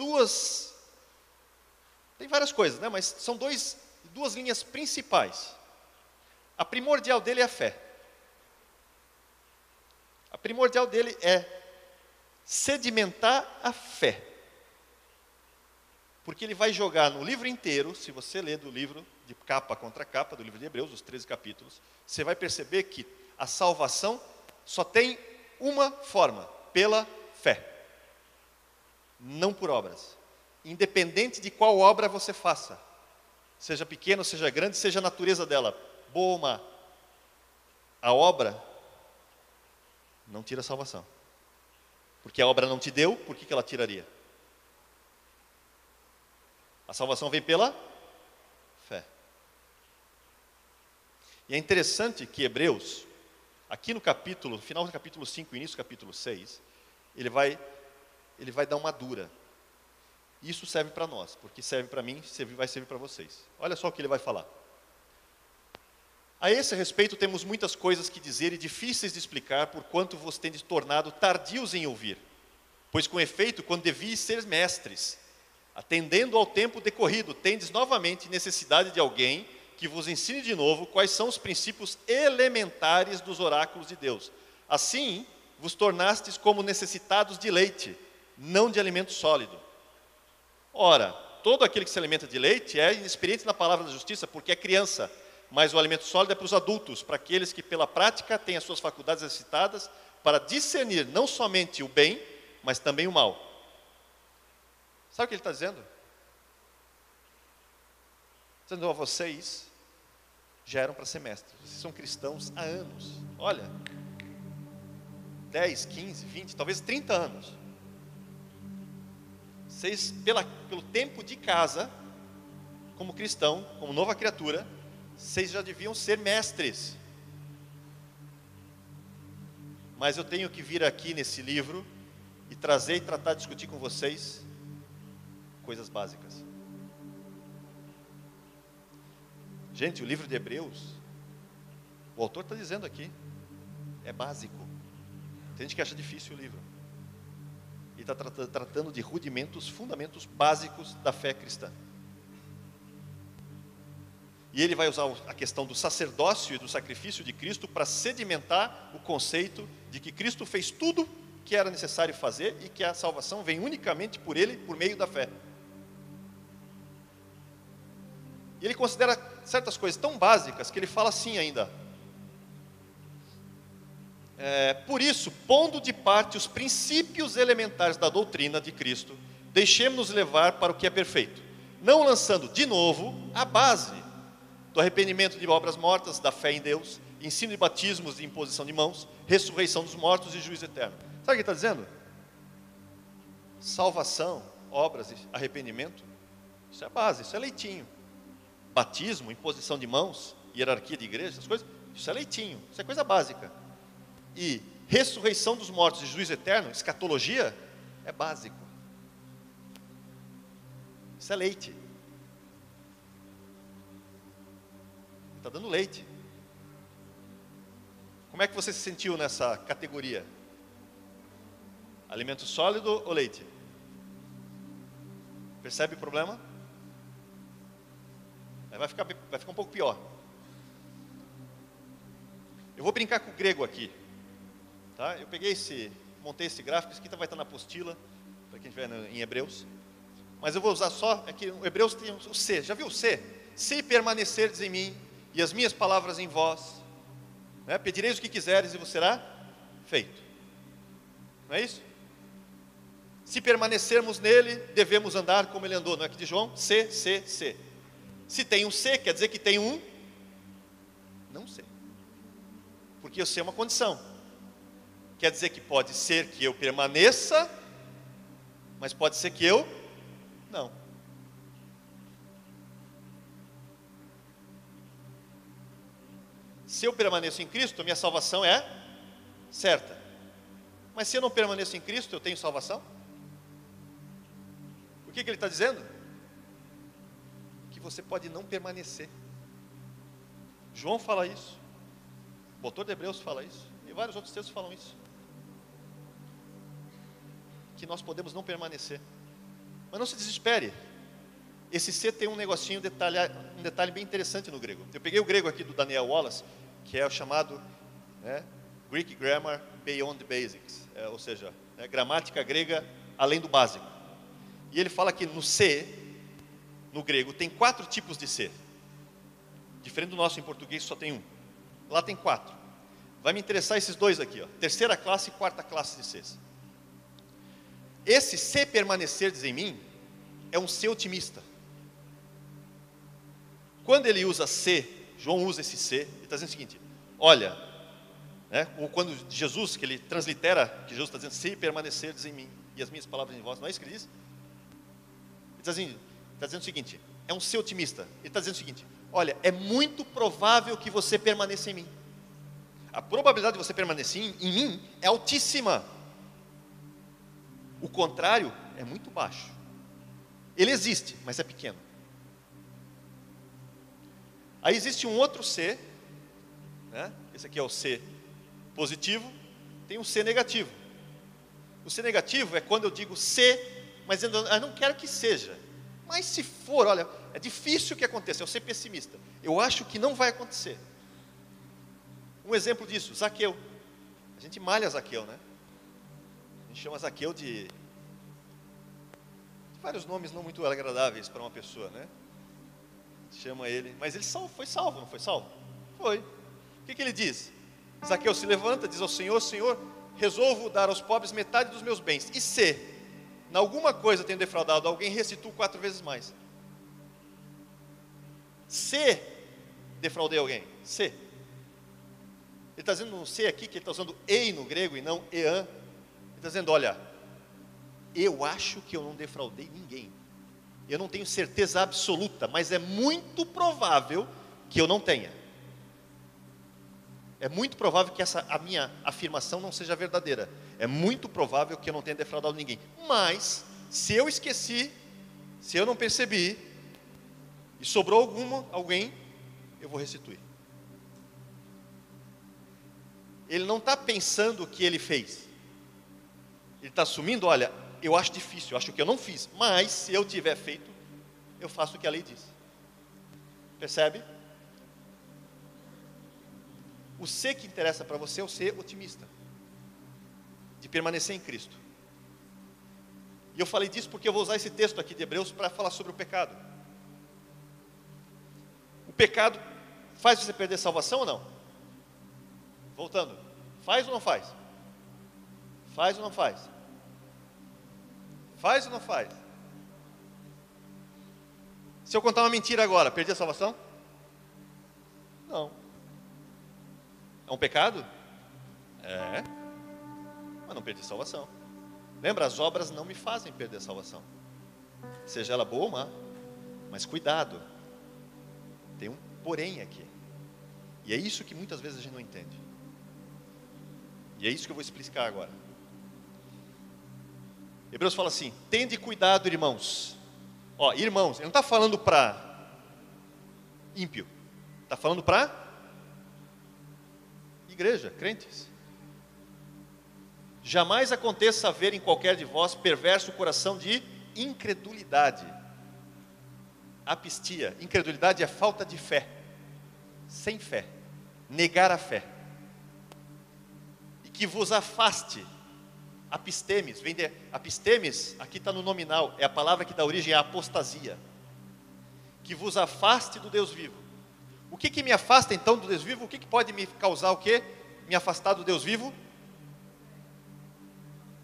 várias coisas, né? Mas são duas linhas principais. A primordial dele é a fé. A primordial dele é sedimentar a fé. Porque ele vai jogar no livro inteiro, se você ler do livro, de capa contra capa, do livro de Hebreus, os 13 capítulos, você vai perceber que a salvação só tem uma forma, pela fé. Não por obras. Independente de qual obra você faça. Seja pequena, seja grande, seja a natureza dela, boa ou má. A obra não tira a salvação. Porque a obra não te deu, por que ela tiraria? A salvação vem pela fé. E é interessante que Hebreus, aqui no final do capítulo 5, início do capítulo 6, ele vai dar uma dura. Isso serve para nós, porque serve para mim, vai servir para vocês. Olha só o que ele vai falar. A esse respeito temos muitas coisas que dizer e difíceis de explicar, porquanto vos tendes tornado tardios em ouvir. Pois com efeito, quando devíeis ser mestres, atendendo ao tempo decorrido, tendes novamente necessidade de alguém que vos ensine de novo quais são os princípios elementares dos oráculos de Deus. Assim, vos tornastes como necessitados de leite, não de alimento sólido. Ora, todo aquele que se alimenta de leite é inexperiente na palavra da justiça, porque é criança, mas o alimento sólido é para os adultos, para aqueles que pela prática têm as suas faculdades exercitadas para discernir não somente o bem, mas também o mal. Sabe o que ele está dizendo? Dizendo a vocês, já eram para ser mestres. Vocês são cristãos há anos. Olha, 10, 15, 20, talvez 30 anos. Vocês, pelo tempo de casa, como cristão, como nova criatura, vocês já deviam ser mestres. Mas eu tenho que vir aqui nesse livro e trazer e tratar de discutir com vocês coisas básicas. Gente, o livro de Hebreus, o autor está dizendo aqui, é básico. Tem gente que acha difícil o livro. E está tratando de rudimentos, fundamentos básicos da fé cristã. E ele vai usar a questão do sacerdócio e do sacrifício de Cristo para sedimentar o conceito de que Cristo fez tudo que era necessário fazer e que a salvação vem unicamente por ele, por meio da fé. E ele considera certas coisas tão básicas que ele fala assim ainda. Por isso, pondo de parte os princípios elementares da doutrina de Cristo, deixemos-nos levar para o que é perfeito, não lançando de novo a base do arrependimento de obras mortas, da fé em Deus, ensino de batismos de imposição de mãos, ressurreição dos mortos e juízo eterno. Sabe o que ele está dizendo? Salvação, obras, arrependimento, isso é base, isso é leitinho. Batismo, imposição de mãos, hierarquia de igreja, essas coisas, isso é leitinho, isso é coisa básica. E ressurreição dos mortos e juízo eterno, escatologia, é básico. Isso é leite. Está dando leite. Como é que você se sentiu nessa categoria? Alimento sólido ou leite? Percebe o problema? Vai ficar um pouco pior. Eu vou brincar com o grego aqui. Tá? Eu montei esse gráfico, isso aqui vai estar na apostila, para quem estiver em Hebreus. Mas eu vou usar só, aqui no Hebreus tem o C, já viu o C? Se permanecerdes em mim, e as minhas palavras em vós, né? Pedireis o que quiseres e vos será feito. Não é isso? Se permanecermos nele, devemos andar como ele andou. Não é aqui de João? C, C, C. Se tem um C, quer dizer que tem um não sei. Porque o C é uma condição. Quer dizer que pode ser que eu permaneça, mas pode ser que eu não. Se eu permaneço em Cristo, minha salvação é certa. Mas se eu não permaneço em Cristo, eu tenho salvação? O que ele está dizendo? Que você pode não permanecer. João fala isso. O autor de Hebreus fala isso. E vários outros textos falam isso. Que nós podemos não permanecer. Mas não se desespere. Esse C tem um negocinho, um detalhe bem interessante no grego. Eu peguei o grego aqui do Daniel Wallace, que é o chamado Greek Grammar Beyond the Basics. Ou seja, gramática grega além do básico. E ele fala que no C, no grego, tem 4 tipos de C. Diferente do nosso em português, só tem um. Lá tem 4. Vai me interessar esses dois aqui, ó. Terceira classe e quarta classe de Cs. Esse se permanecerdes em mim é um C otimista. Quando ele usa C, João usa esse C, ele está dizendo o seguinte: olha, ou quando Jesus, que ele translitera, que Jesus está dizendo, se permanecerdes em mim e as minhas palavras em vós, não é isso que ele diz? Ele está dizendo o seguinte, é um C otimista. Ele está dizendo o seguinte: olha, é muito provável que você permaneça em mim. A probabilidade de você permanecer em mim é altíssima. O contrário é muito baixo. Ele existe, mas é pequeno. Aí existe um outro C, esse aqui é o C positivo, tem um C negativo. O C negativo é quando eu digo C, mas eu não quero que seja. Mas se for, olha, é difícil que aconteça, é o C pessimista. Eu acho que não vai acontecer. Um exemplo disso, Zaqueu. A gente malha Zaqueu, né? A gente chama Zaqueu de vários nomes não muito agradáveis para uma pessoa, né? Chama ele, mas ele foi salvo, não foi salvo? Foi. O que ele diz? Zaqueu se levanta, diz ao Senhor: Senhor, resolvo dar aos pobres metade dos meus bens. E se, em alguma coisa tenho defraudado alguém, restituo 4 vezes mais. Se defraudei alguém, se. Ele está dizendo um se aqui, que ele está usando ei no grego e não ean. Ele está dizendo, olha, eu acho que eu não defraudei ninguém. Eu não tenho certeza absoluta, mas é muito provável que eu não tenha. É muito provável que a minha afirmação não seja verdadeira. É muito provável que eu não tenha defraudado ninguém. Mas, se eu esqueci, se eu não percebi, e sobrou alguém, eu vou restituir. Ele não está pensando o que ele fez. Ele está assumindo, olha, eu acho difícil, eu acho que eu não fiz. Mas, se eu tiver feito, eu faço o que a lei diz. Percebe? O ser que interessa para você é o ser otimista, de permanecer em Cristo. E eu falei disso porque eu vou usar esse texto aqui de Hebreus para falar sobre o pecado. O pecado faz você perder salvação ou não? Voltando, faz ou não faz? Faz ou não faz? Faz ou não faz? Se eu contar uma mentira agora, perdi a salvação? Não. É um pecado? É. Mas não perdi a salvação. Lembra, as obras não me fazem perder a salvação. Seja ela boa ou má. Mas cuidado. Tem um porém aqui. E é isso que muitas vezes a gente não entende. E é isso que eu vou explicar agora. Hebreus fala assim: tende cuidado, irmãos. Ó, irmãos, ele não está falando para ímpio. Está falando para igreja, crentes. Jamais aconteça haver em qualquer de vós perverso coração de incredulidade. Apistia. Incredulidade é falta de fé. Sem fé. Negar a fé. E que vos afaste. Apistemes. Vem de apistemes, aqui está no nominal. É a palavra que dá origem à apostasia. Que vos afaste do Deus vivo. O que me afasta então do Deus vivo? O que pode me causar o quê? Me afastar do Deus vivo?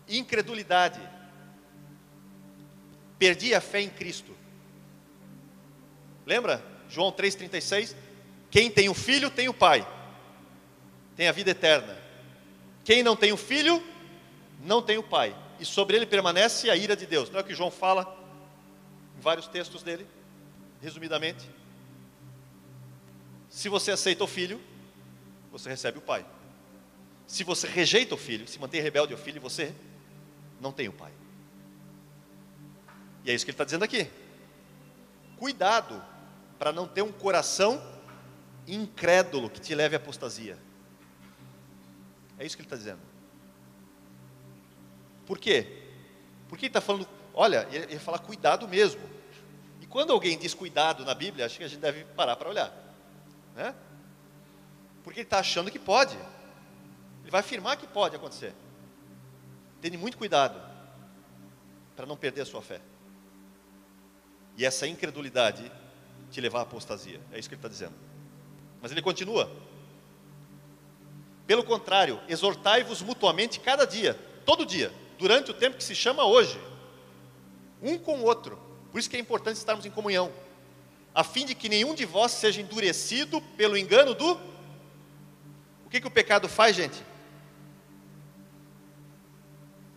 Incredulidade. Perdi a fé em Cristo. Lembra? João 3,36. Quem tem o Filho tem o Pai. Tem a vida eterna. Quem não tem o Filho, não tem o Pai. E sobre ele permanece a ira de Deus. Não é o que João fala em vários textos dele? Resumidamente. Se você aceita o Filho, você recebe o Pai. Se você rejeita o Filho, se mantém rebelde ao Filho, você não tem o Pai. E é isso que ele está dizendo aqui. Cuidado para não ter um coração incrédulo que te leve à apostasia. É isso que ele está dizendo. Por quê? Porque ele está falando, olha, ele fala cuidado mesmo. E quando alguém diz cuidado na Bíblia, acho que a gente deve parar para olhar. Né? Porque ele está achando que pode. Ele vai afirmar que pode acontecer. Tenha muito cuidado para não perder a sua fé. E essa incredulidade te levar à apostasia. É isso que ele está dizendo. Mas ele continua. Pelo contrário, exortai-vos mutuamente cada dia, todo dia, durante o tempo que se chama hoje, um com o outro. Por isso que é importante estarmos em comunhão, a fim de que nenhum de vós seja endurecido pelo engano do... O que o pecado faz, gente?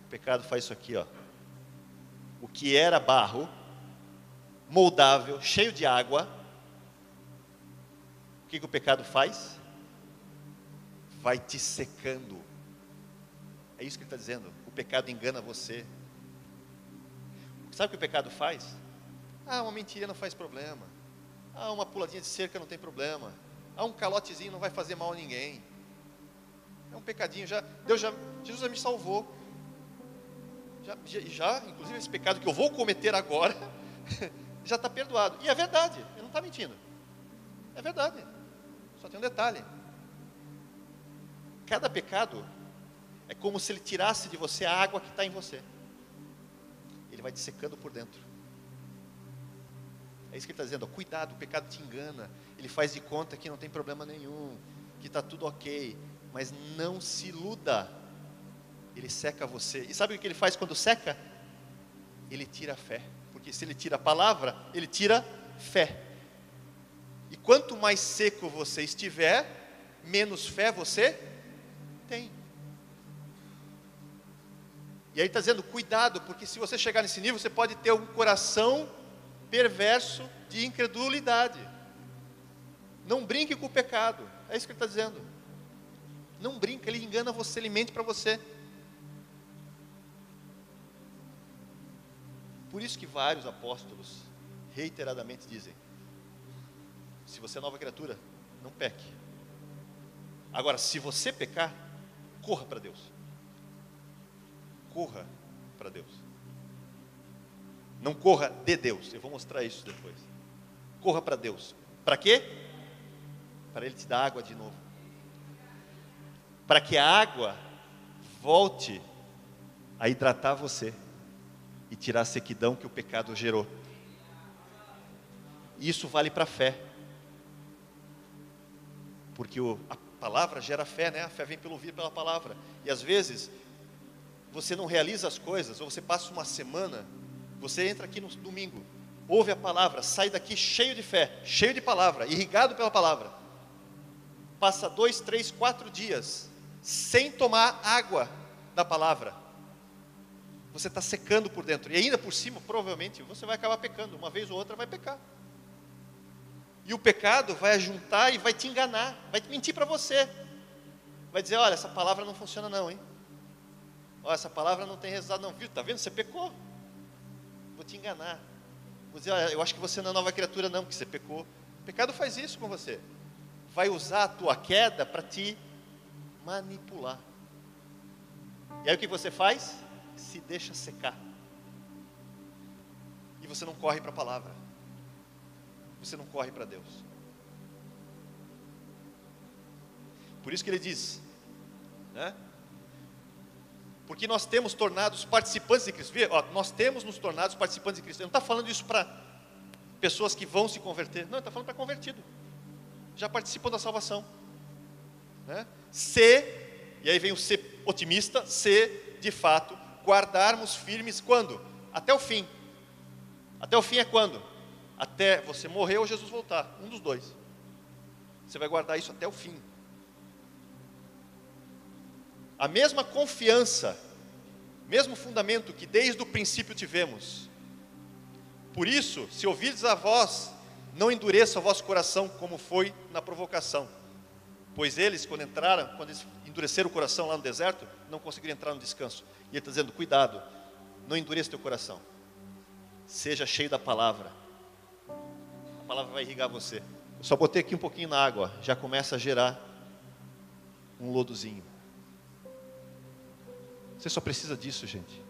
O pecado faz isso aqui, ó. O que era barro, moldável, cheio de água, o que o pecado faz? Vai te secando. É isso que ele está dizendo. O pecado engana você. Sabe o que o pecado faz? Ah, uma mentirinha não faz problema. Ah, uma puladinha de cerca não tem problema. Ah, um calotezinho não vai fazer mal a ninguém. É um pecadinho, Jesus já me salvou. Já, inclusive esse pecado que eu vou cometer agora, já está perdoado. E é verdade, ele não está mentindo. É verdade. Só tem um detalhe. Cada pecado é como se ele tirasse de você a água que está em você. Ele vai te secando por dentro. É isso que ele está dizendo, ó, cuidado, o pecado te engana. Ele faz de conta que não tem problema nenhum, que está tudo ok. Mas não se iluda. Ele seca você. E sabe o que ele faz quando seca? Ele tira a fé. Porque se ele tira a palavra, ele tira fé. E quanto mais seco você estiver, menos fé você tem. E aí está dizendo, cuidado, porque se você chegar nesse nível, você pode ter um coração perverso de incredulidade. Não brinque com o pecado. É isso que ele está dizendo. Não brinque, ele engana você, ele mente para você. Por isso que vários apóstolos reiteradamente dizem, se você é nova criatura, não peque. Agora, se você pecar, corra para Deus. Corra para Deus. Não corra de Deus. Eu vou mostrar isso depois. Corra para Deus. Para quê? Para Ele te dar água de novo. para que a água volte a hidratar você e tirar a sequidão que o pecado gerou. Isso vale para a fé, porque a palavra gera fé, né? A fé vem pelo ouvir pela palavra. E às vezes você não realiza as coisas, ou você passa uma semana, você entra aqui no domingo, ouve a palavra, sai daqui cheio de fé, cheio de palavra, irrigado pela palavra. Passa 2, 3, 4 dias sem tomar água da palavra. Você está secando por dentro. E ainda por cima, provavelmente, você vai acabar pecando. Uma vez ou outra vai pecar. E o pecado vai ajuntar e vai te enganar. Vai mentir para você. Vai dizer, olha, essa palavra não funciona não, hein? Olha, essa palavra não tem resultado não. Viu? Está vendo? Você pecou. Vou te enganar. Vou dizer, olha, eu acho que você não é nova criatura não, porque você pecou. O pecado faz isso com você. Vai usar a tua queda para te manipular. E aí o que você faz? Se deixa secar. E você não corre para a palavra. Você não corre para Deus. Por isso que ele diz, né? Porque nós temos tornados participantes de Cristo. Ó, nós temos nos tornados participantes de Cristo. Ele não está falando isso para pessoas que vão se converter. Não, ele está falando para convertido. Já participam da salvação, né? E aí vem o ser otimista, se de fato guardarmos firmes quando? Até o fim. Até o fim é quando? Até você morrer ou Jesus voltar, um dos dois. Você vai guardar isso até o fim. A mesma confiança, mesmo fundamento que desde o princípio tivemos. Por isso, se ouvirdes a voz, não endureça o vosso coração como foi na provocação. Pois eles, quando eles endureceram o coração lá no deserto, não conseguiram entrar no descanso. E ele está dizendo, cuidado, não endureça teu coração. Seja cheio da palavra. A palavra vai irrigar você. Eu só botei aqui um pouquinho na água, já começa a gerar um lodozinho. Você só precisa disso, gente.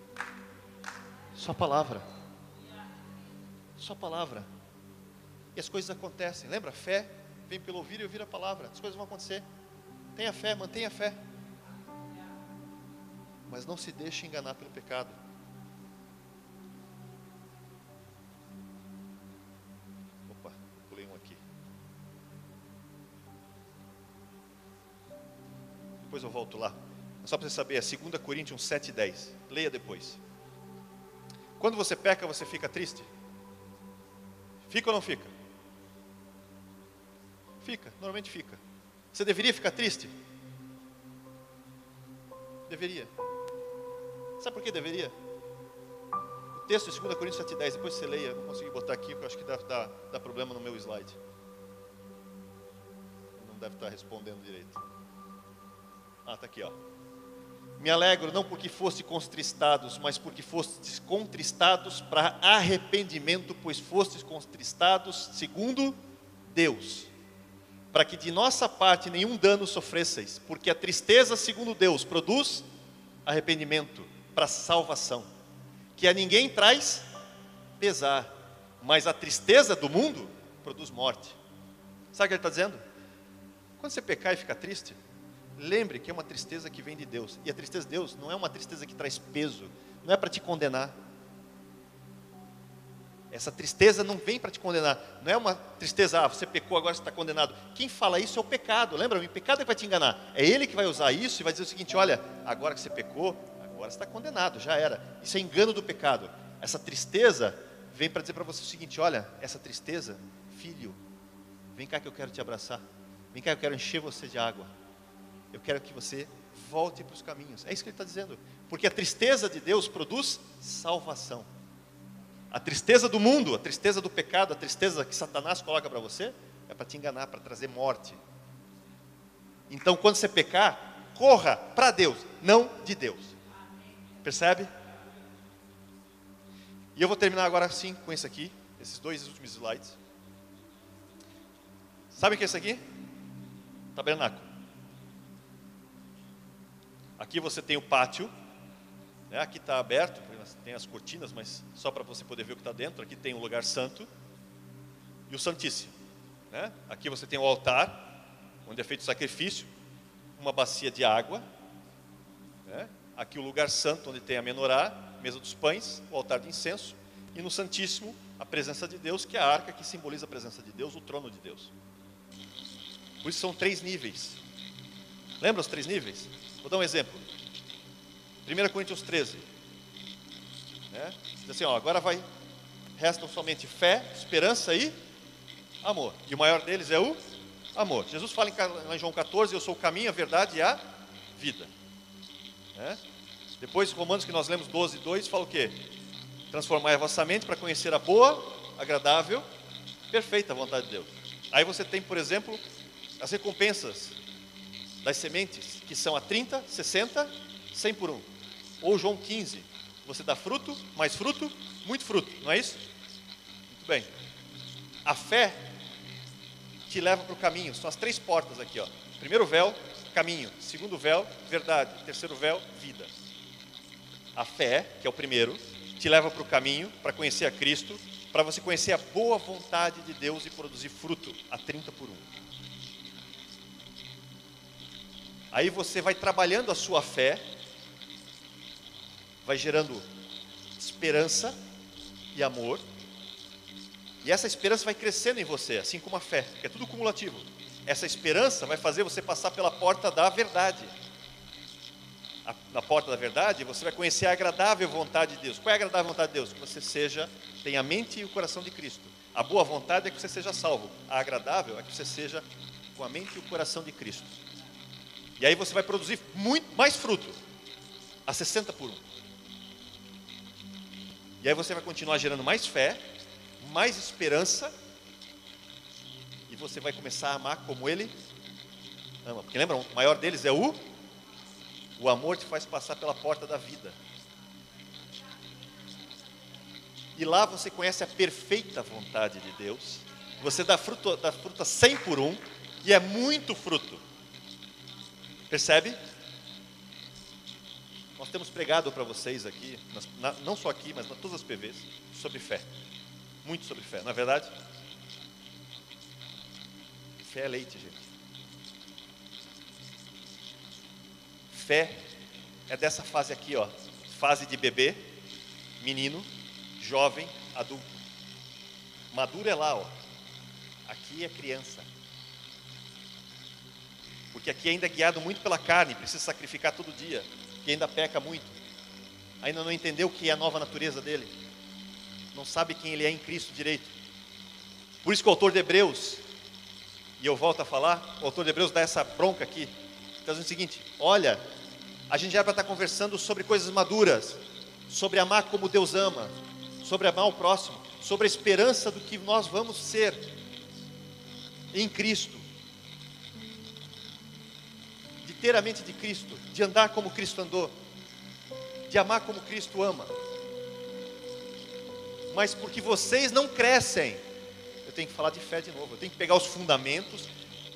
Só palavra. Só palavra. E as coisas acontecem. Lembra? Fé vem pelo ouvir e ouvir a palavra. As coisas vão acontecer. Tenha fé, mantenha fé. Mas não se deixe enganar pelo pecado. Opa, pulei um aqui. Depois eu volto lá. Só para você saber, é 2 Coríntios 7:10. Leia depois. Quando você peca, você fica triste? Fica ou não fica? Fica, normalmente fica. Você deveria ficar triste? Deveria. Sabe por que deveria? O texto de 2 Coríntios 7:10, depois você leia, eu não consegui botar aqui, porque eu acho que dá problema no meu slide. Não deve estar respondendo direito. Está aqui, ó. Me alegro não porque foste contristados, mas porque fostes contristados para arrependimento, pois fostes contristados segundo Deus, para que de nossa parte nenhum dano sofresseis, porque a tristeza segundo Deus produz arrependimento para salvação, que a ninguém traz pesar, mas a tristeza do mundo produz morte. Sabe o que ele está dizendo? Quando você pecar e ficar triste, lembre que é uma tristeza que vem de Deus. E a tristeza de Deus não é uma tristeza que traz peso, não é para te condenar. Essa tristeza não vem para te condenar. Não é uma tristeza, você pecou, agora você está condenado. Quem fala isso é o pecado. Lembra? O pecado é que vai te enganar. É ele que vai usar isso e vai dizer o seguinte, olha, agora que você pecou, agora você está condenado, já era. Isso é engano do pecado. Essa tristeza vem para dizer para você o seguinte, olha, essa tristeza, filho, vem cá que eu quero te abraçar. Vem cá, eu quero encher você de água. Eu quero que você volte para os caminhos. É isso que ele está dizendo. Porque a tristeza de Deus produz salvação. A tristeza do mundo, a tristeza do pecado, a tristeza que Satanás coloca para você, é para te enganar, para trazer morte. Então, quando você pecar, corra para Deus, não de Deus. Percebe? E eu vou terminar agora sim com esse aqui, esses dois últimos slides. Sabe o que é isso aqui? Tabernáculo. Aqui você tem o pátio, né? Aqui está aberto, tem as cortinas, mas só para você poder ver o que está dentro. Aqui tem o lugar santo e o santíssimo, né? Aqui você tem o altar, onde é feito o sacrifício, uma bacia de água, né? Aqui o lugar santo, onde tem a menorá, mesa dos pães, o altar de incenso, e no Santíssimo, a presença de Deus, que é a arca que simboliza a presença de Deus, o trono de Deus. Por isso são 3 níveis. Lembra os 3 níveis? Vou dar um exemplo. 1 Coríntios 13. Né? Diz assim, agora restam somente fé, esperança e amor. E o maior deles é o amor. Jesus fala em João 14, eu sou o caminho, a verdade e a vida. Né? Depois, Romanos, que nós lemos 12, 2, fala o quê? Transformai a vossa mente para conhecer a boa, agradável, perfeita vontade de Deus. Aí você tem, por exemplo, as recompensas das sementes, que são a 30, 60, 100 por 1. Ou João 15, você dá fruto, mais fruto, muito fruto, não é isso? Muito bem. A fé te leva para o caminho, são as 3 portas aqui, ó. Primeiro véu, caminho. Segundo véu, verdade. Terceiro véu, vida. A fé, que é o primeiro, te leva para o caminho, para conhecer a Cristo, para você conhecer a boa vontade de Deus e produzir fruto, a 30 por 1. Aí você vai trabalhando a sua fé, vai gerando esperança e amor, e essa esperança vai crescendo em você, assim como a fé, que é tudo cumulativo. Essa esperança vai fazer você passar pela porta da verdade. Na porta da verdade, você vai conhecer a agradável vontade de Deus. Qual é a agradável vontade de Deus? Que você tenha a mente e o coração de Cristo. A boa vontade é que você seja salvo. A agradável é que você seja com a mente e o coração de Cristo. E aí você vai produzir muito mais fruto, a 60 por 1. E aí você vai continuar gerando mais fé, mais esperança, e você vai começar a amar como Ele ama. Porque lembra, o maior deles é o amor te faz passar pela porta da vida. E lá você conhece a perfeita vontade de Deus. Você dá fruta 100 por 1, e é muito fruto. Percebe? Nós temos pregado para vocês aqui, não só aqui, mas em todas as PVs, sobre fé. Muito sobre fé, não é verdade? Fé é leite, gente. Fé é dessa fase aqui, ó. Fase de bebê, menino, jovem, adulto. Maduro é lá, ó. Aqui é criança. Porque aqui ainda é guiado muito pela carne, precisa sacrificar todo dia, que ainda peca muito. Ainda não entendeu o que é a nova natureza dele. Não sabe quem ele é em Cristo direito. Por isso que o autor de Hebreus, e eu volto a falar, o autor de Hebreus dá essa bronca aqui. Está dizendo o seguinte, olha, a gente já vai estar conversando sobre coisas maduras, sobre amar como Deus ama, sobre amar o próximo, sobre a esperança do que nós vamos ser em Cristo. De ter a mente de Cristo, de andar como Cristo andou, de amar como Cristo ama. Mas porque vocês não crescem, eu tenho que falar de fé de novo, eu tenho que pegar os fundamentos,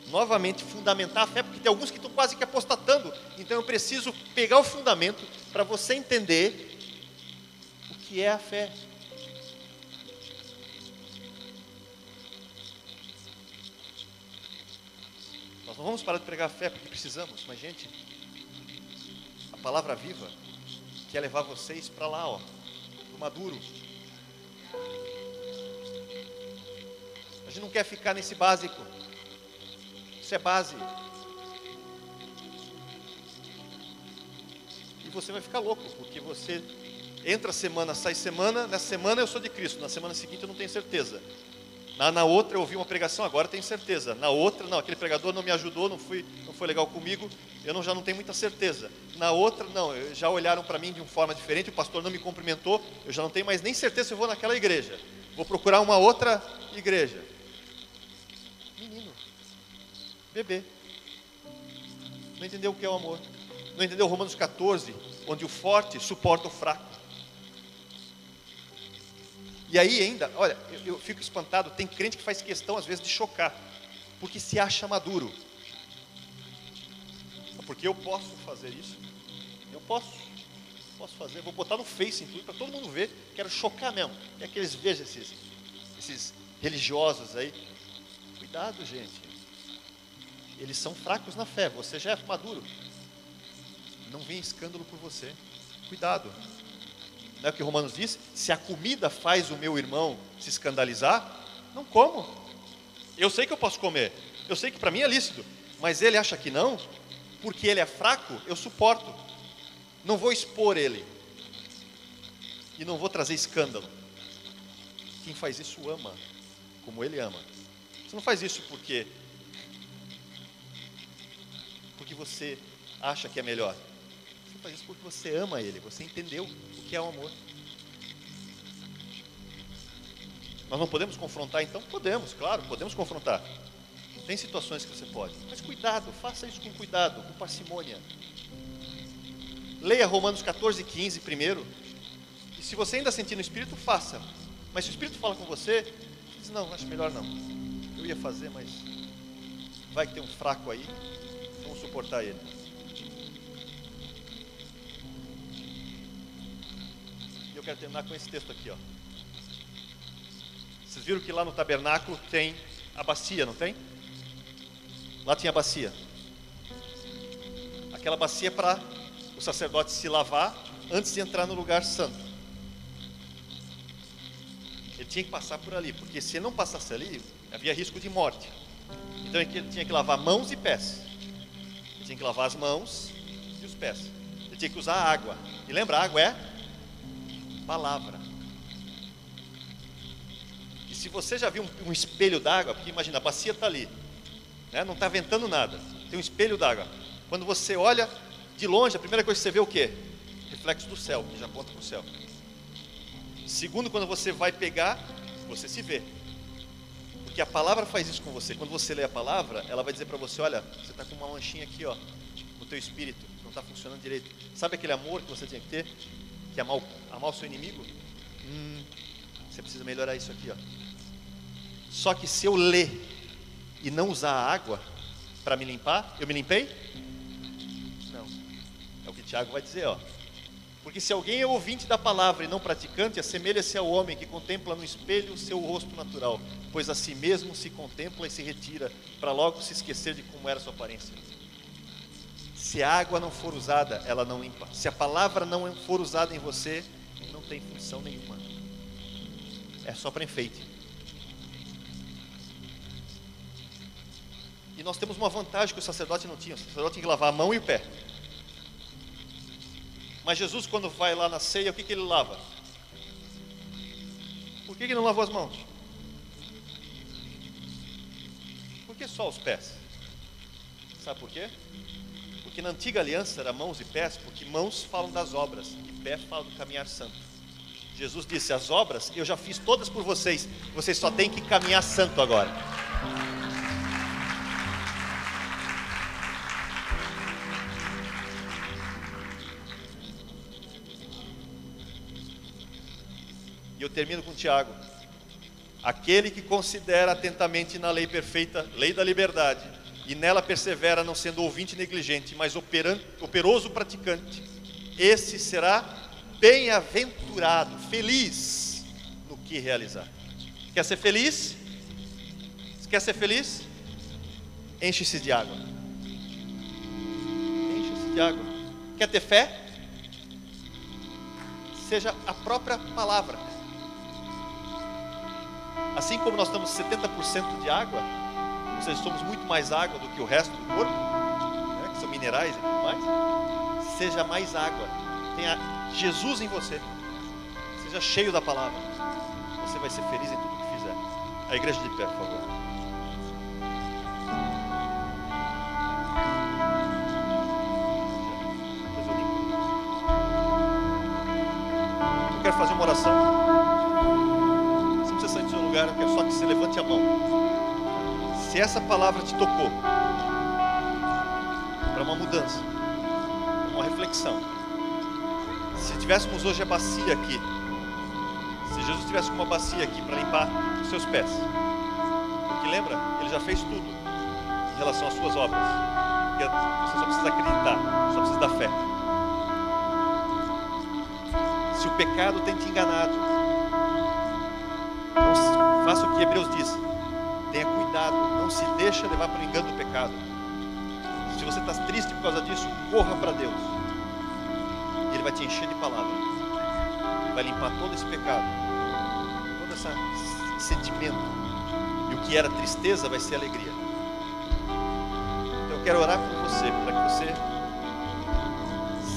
novamente fundamentar a fé, porque tem alguns que estão quase que apostatando, então eu preciso pegar o fundamento para você entender o que é a fé. Nós não vamos parar de pregar a fé porque precisamos, mas gente, a palavra viva quer levar vocês para lá, ó, pro maduro. A gente não quer ficar nesse básico. Isso é base. E você vai ficar louco, porque você entra semana, sai semana. Nessa semana eu sou de Cristo, na semana seguinte eu não tenho certeza. Na outra eu ouvi uma pregação, agora tenho certeza. Na outra, não, aquele pregador não me ajudou, não foi legal comigo, já não tenho muita certeza. Na outra, não, já olharam para mim de uma forma diferente, o pastor não me cumprimentou, eu já não tenho mais nem certeza se eu vou naquela igreja. Vou procurar uma outra igreja. Menino, bebê, não entendeu o que é o amor, não entendeu Romanos 14, onde o forte suporta o fraco. E aí ainda, olha, eu fico espantado, tem crente que faz questão às vezes de chocar, porque se acha maduro. Porque eu posso fazer isso, eu posso fazer, vou botar no Face, tudo para todo mundo ver, quero chocar mesmo, é que eles vejam esses religiosos aí. Cuidado, gente. eles são fracos na fé, você já é maduro. Não vem escândalo por você. Cuidado. Não é o que Romanos diz? Se a comida faz o meu irmão se escandalizar, não como. Eu sei que eu posso comer, eu sei que para mim é lícito, mas ele acha que não, porque ele é fraco, eu suporto. Não vou expor ele e não vou trazer escândalo. Quem faz isso ama, como ele ama. Você não faz isso porque você acha que é melhor. Você faz isso porque você ama ele, você entendeu o que é o amor. Nós não podemos confrontar então? Podemos, claro, podemos confrontar. Tem situações que você pode, mas cuidado, faça isso com cuidado, com parcimônia. Leia Romanos 14:15 primeiro, e se você ainda sentir no Espírito, faça. Mas se o Espírito fala com você, diz, não, acho melhor não. Eu ia fazer, mas vai que tem um fraco aí, vamos suportar ele. E eu quero terminar com esse texto aqui, ó. Vocês viram que lá no tabernáculo tem a bacia, não tem? Lá tinha a bacia. Aquela bacia é para o sacerdote se lavar antes de entrar no lugar santo. Ele tinha que passar por ali, porque se ele não passasse ali, havia risco de morte. Então ele tinha que lavar mãos e pés. Ele tinha que lavar as mãos e os pés. Ele tinha que usar água. E lembra, a água é palavra. E se você já viu um espelho d'água, porque imagina, a bacia está ali, né? Não está ventando nada, tem um espelho d'água. Quando você olha de longe, a primeira coisa que você vê é o quê? Reflexo do céu, que já aponta para o céu. Segundo, quando você vai pegar, você se vê. Porque a palavra faz isso com você. Quando você lê a palavra, ela vai dizer para você, olha, você está com uma manchinha aqui, ó, no teu espírito, não está funcionando direito. Sabe aquele amor que você tinha que ter? Que é amar o seu inimigo? Você precisa melhorar isso aqui, ó. Só que se eu ler e não usar a água para me limpar, eu me limpei? Não. É o que Tiago vai dizer, ó. Porque se alguém é ouvinte da palavra e não praticante, assemelha-se ao homem que contempla no espelho o seu rosto natural, pois a si mesmo se contempla e se retira, para logo se esquecer de como era sua aparência. Se a água não for usada, ela não limpa. Se a palavra não for usada em você, não tem função nenhuma. É só para enfeite. E nós temos uma vantagem que o sacerdote não tinha. O sacerdote tinha que lavar a mão e o pé. Mas Jesus, quando vai lá na ceia, o que ele lava? Por que ele não lavou as mãos? Por que só os pés? Sabe por quê? Porque na antiga aliança era mãos e pés, porque mãos falam das obras e pé fala do caminhar santo. Jesus disse, as obras eu já fiz todas por vocês, vocês só têm que caminhar santo agora. E eu termino com Tiago. Aquele que considera atentamente na lei perfeita, lei da liberdade, e nela persevera, não sendo ouvinte negligente, mas operoso praticante, esse será bem-aventurado, feliz no que realizar. Quer ser feliz? Quer ser feliz? Enche-se de água. Enche-se de água. Quer ter fé? Seja a própria palavra. Assim como nós estamos 70% de água, ou seja, somos muito mais água do que o resto do corpo, né, que são minerais e tudo mais, seja mais água, tenha Jesus em você, seja cheio da palavra, você vai ser feliz em tudo que fizer. A igreja de pé, por favor. Eu quero fazer uma oração. Eu quero só que você levante a mão. Se essa palavra te tocou para uma mudança, uma reflexão, se tivéssemos hoje a bacia aqui, se Jesus tivesse uma bacia aqui para limpar os seus pés, porque lembra, Ele já fez tudo em relação às suas obras, porque você só precisa acreditar, só precisa da fé. Se o pecado tem te enganado, faça o que Hebreus diz, tenha cuidado, não se deixa levar pelo engano do pecado, você está triste por causa disso, corra para Deus. Ele vai te encher de palavra. Ele vai limpar todo esse pecado, todo esse sentimento. E o que era tristeza vai ser alegria. Então eu quero orar por você, para que você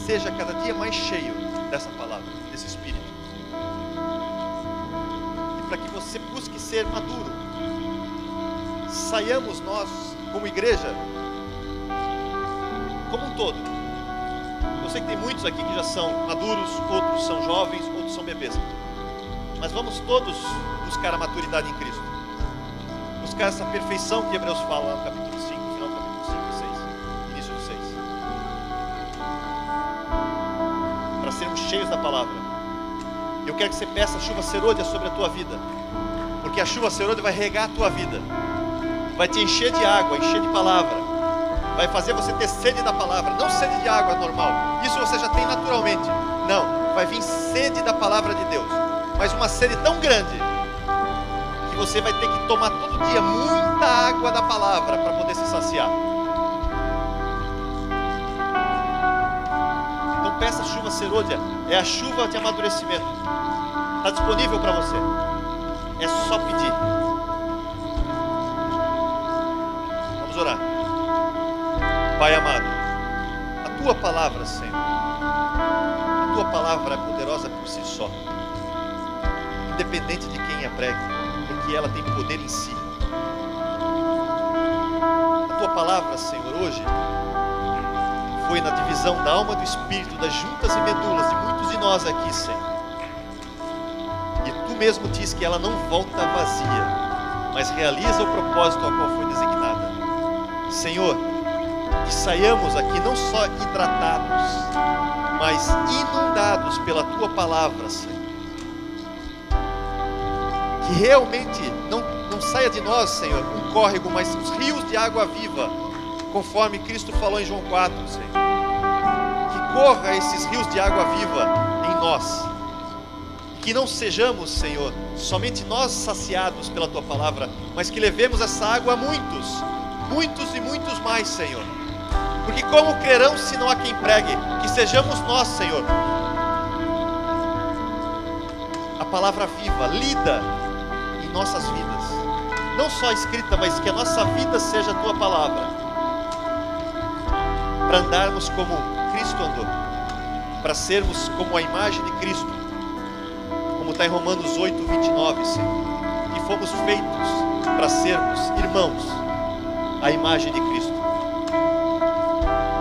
seja cada dia mais cheio dessa palavra, desse Espírito. E para que você busque ser maduro. Saiamos nós, como igreja, como um todo. Eu sei que tem muitos aqui que já são maduros, outros são jovens, outros são bebês. Mas vamos todos buscar a maturidade em Cristo. Buscar essa perfeição que Hebreus fala lá no capítulo 5, no final do capítulo 5 e 6, início do 6. Para sermos cheios da palavra. Eu quero que você peça a chuva serôdia sobre a tua vida. Porque a chuva serôdia vai regar a tua vida. Vai te encher de água, encher de palavra. Vai fazer você ter sede da palavra. Não sede de água normal. Isso você já tem naturalmente. Não, vai vir sede da palavra de Deus. Mas uma sede tão grande que você vai ter que tomar todo dia muita água da palavra para poder se saciar. Então peça a chuva serôdia. É a chuva de amadurecimento. Está disponível para você. É só pedir. Vamos orar. Pai amado, a tua palavra, Senhor, a tua palavra é poderosa por si só, independente de quem a pregue, porque ela tem poder em si. A tua palavra, Senhor, hoje foi na divisão da alma e do espírito, das juntas e medulas de muitos de nós aqui, Senhor. E tu mesmo diz que ela não volta vazia, mas realiza o propósito ao qual foi designada. Senhor, que saiamos aqui não só hidratados, mas inundados pela tua palavra, Senhor. Que realmente não saia de nós, Senhor, um córrego, mas os rios de água viva, conforme Cristo falou em João 4, Senhor. Que corra esses rios de água viva em nós. Que não sejamos, Senhor, somente nós saciados pela tua palavra, mas que levemos essa água a muitos, muitos e muitos mais, Senhor. Porque como crerão se não há quem pregue? Que sejamos nós, Senhor, a palavra viva, lida em nossas vidas. Não só escrita, mas que a nossa vida seja a tua palavra. Para andarmos como Cristo andou. Para sermos como a imagem de Cristo. Como está em Romanos 8, 29, Senhor. Que fomos feitos para sermos irmãos à imagem de Cristo.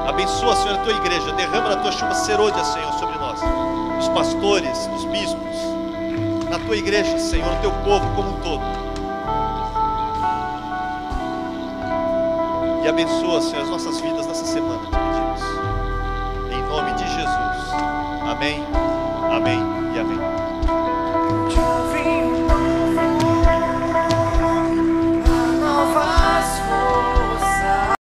Abençoa, Senhor, a tua igreja. Derrama a tua chuva serôdia, Senhor, sobre nós. Os pastores, os bispos. Na tua igreja, Senhor, no teu povo como um todo. E abençoa, Senhor, as nossas vidas nessa semana, te pedimos. Em nome de Jesus. Amém, amém e amém.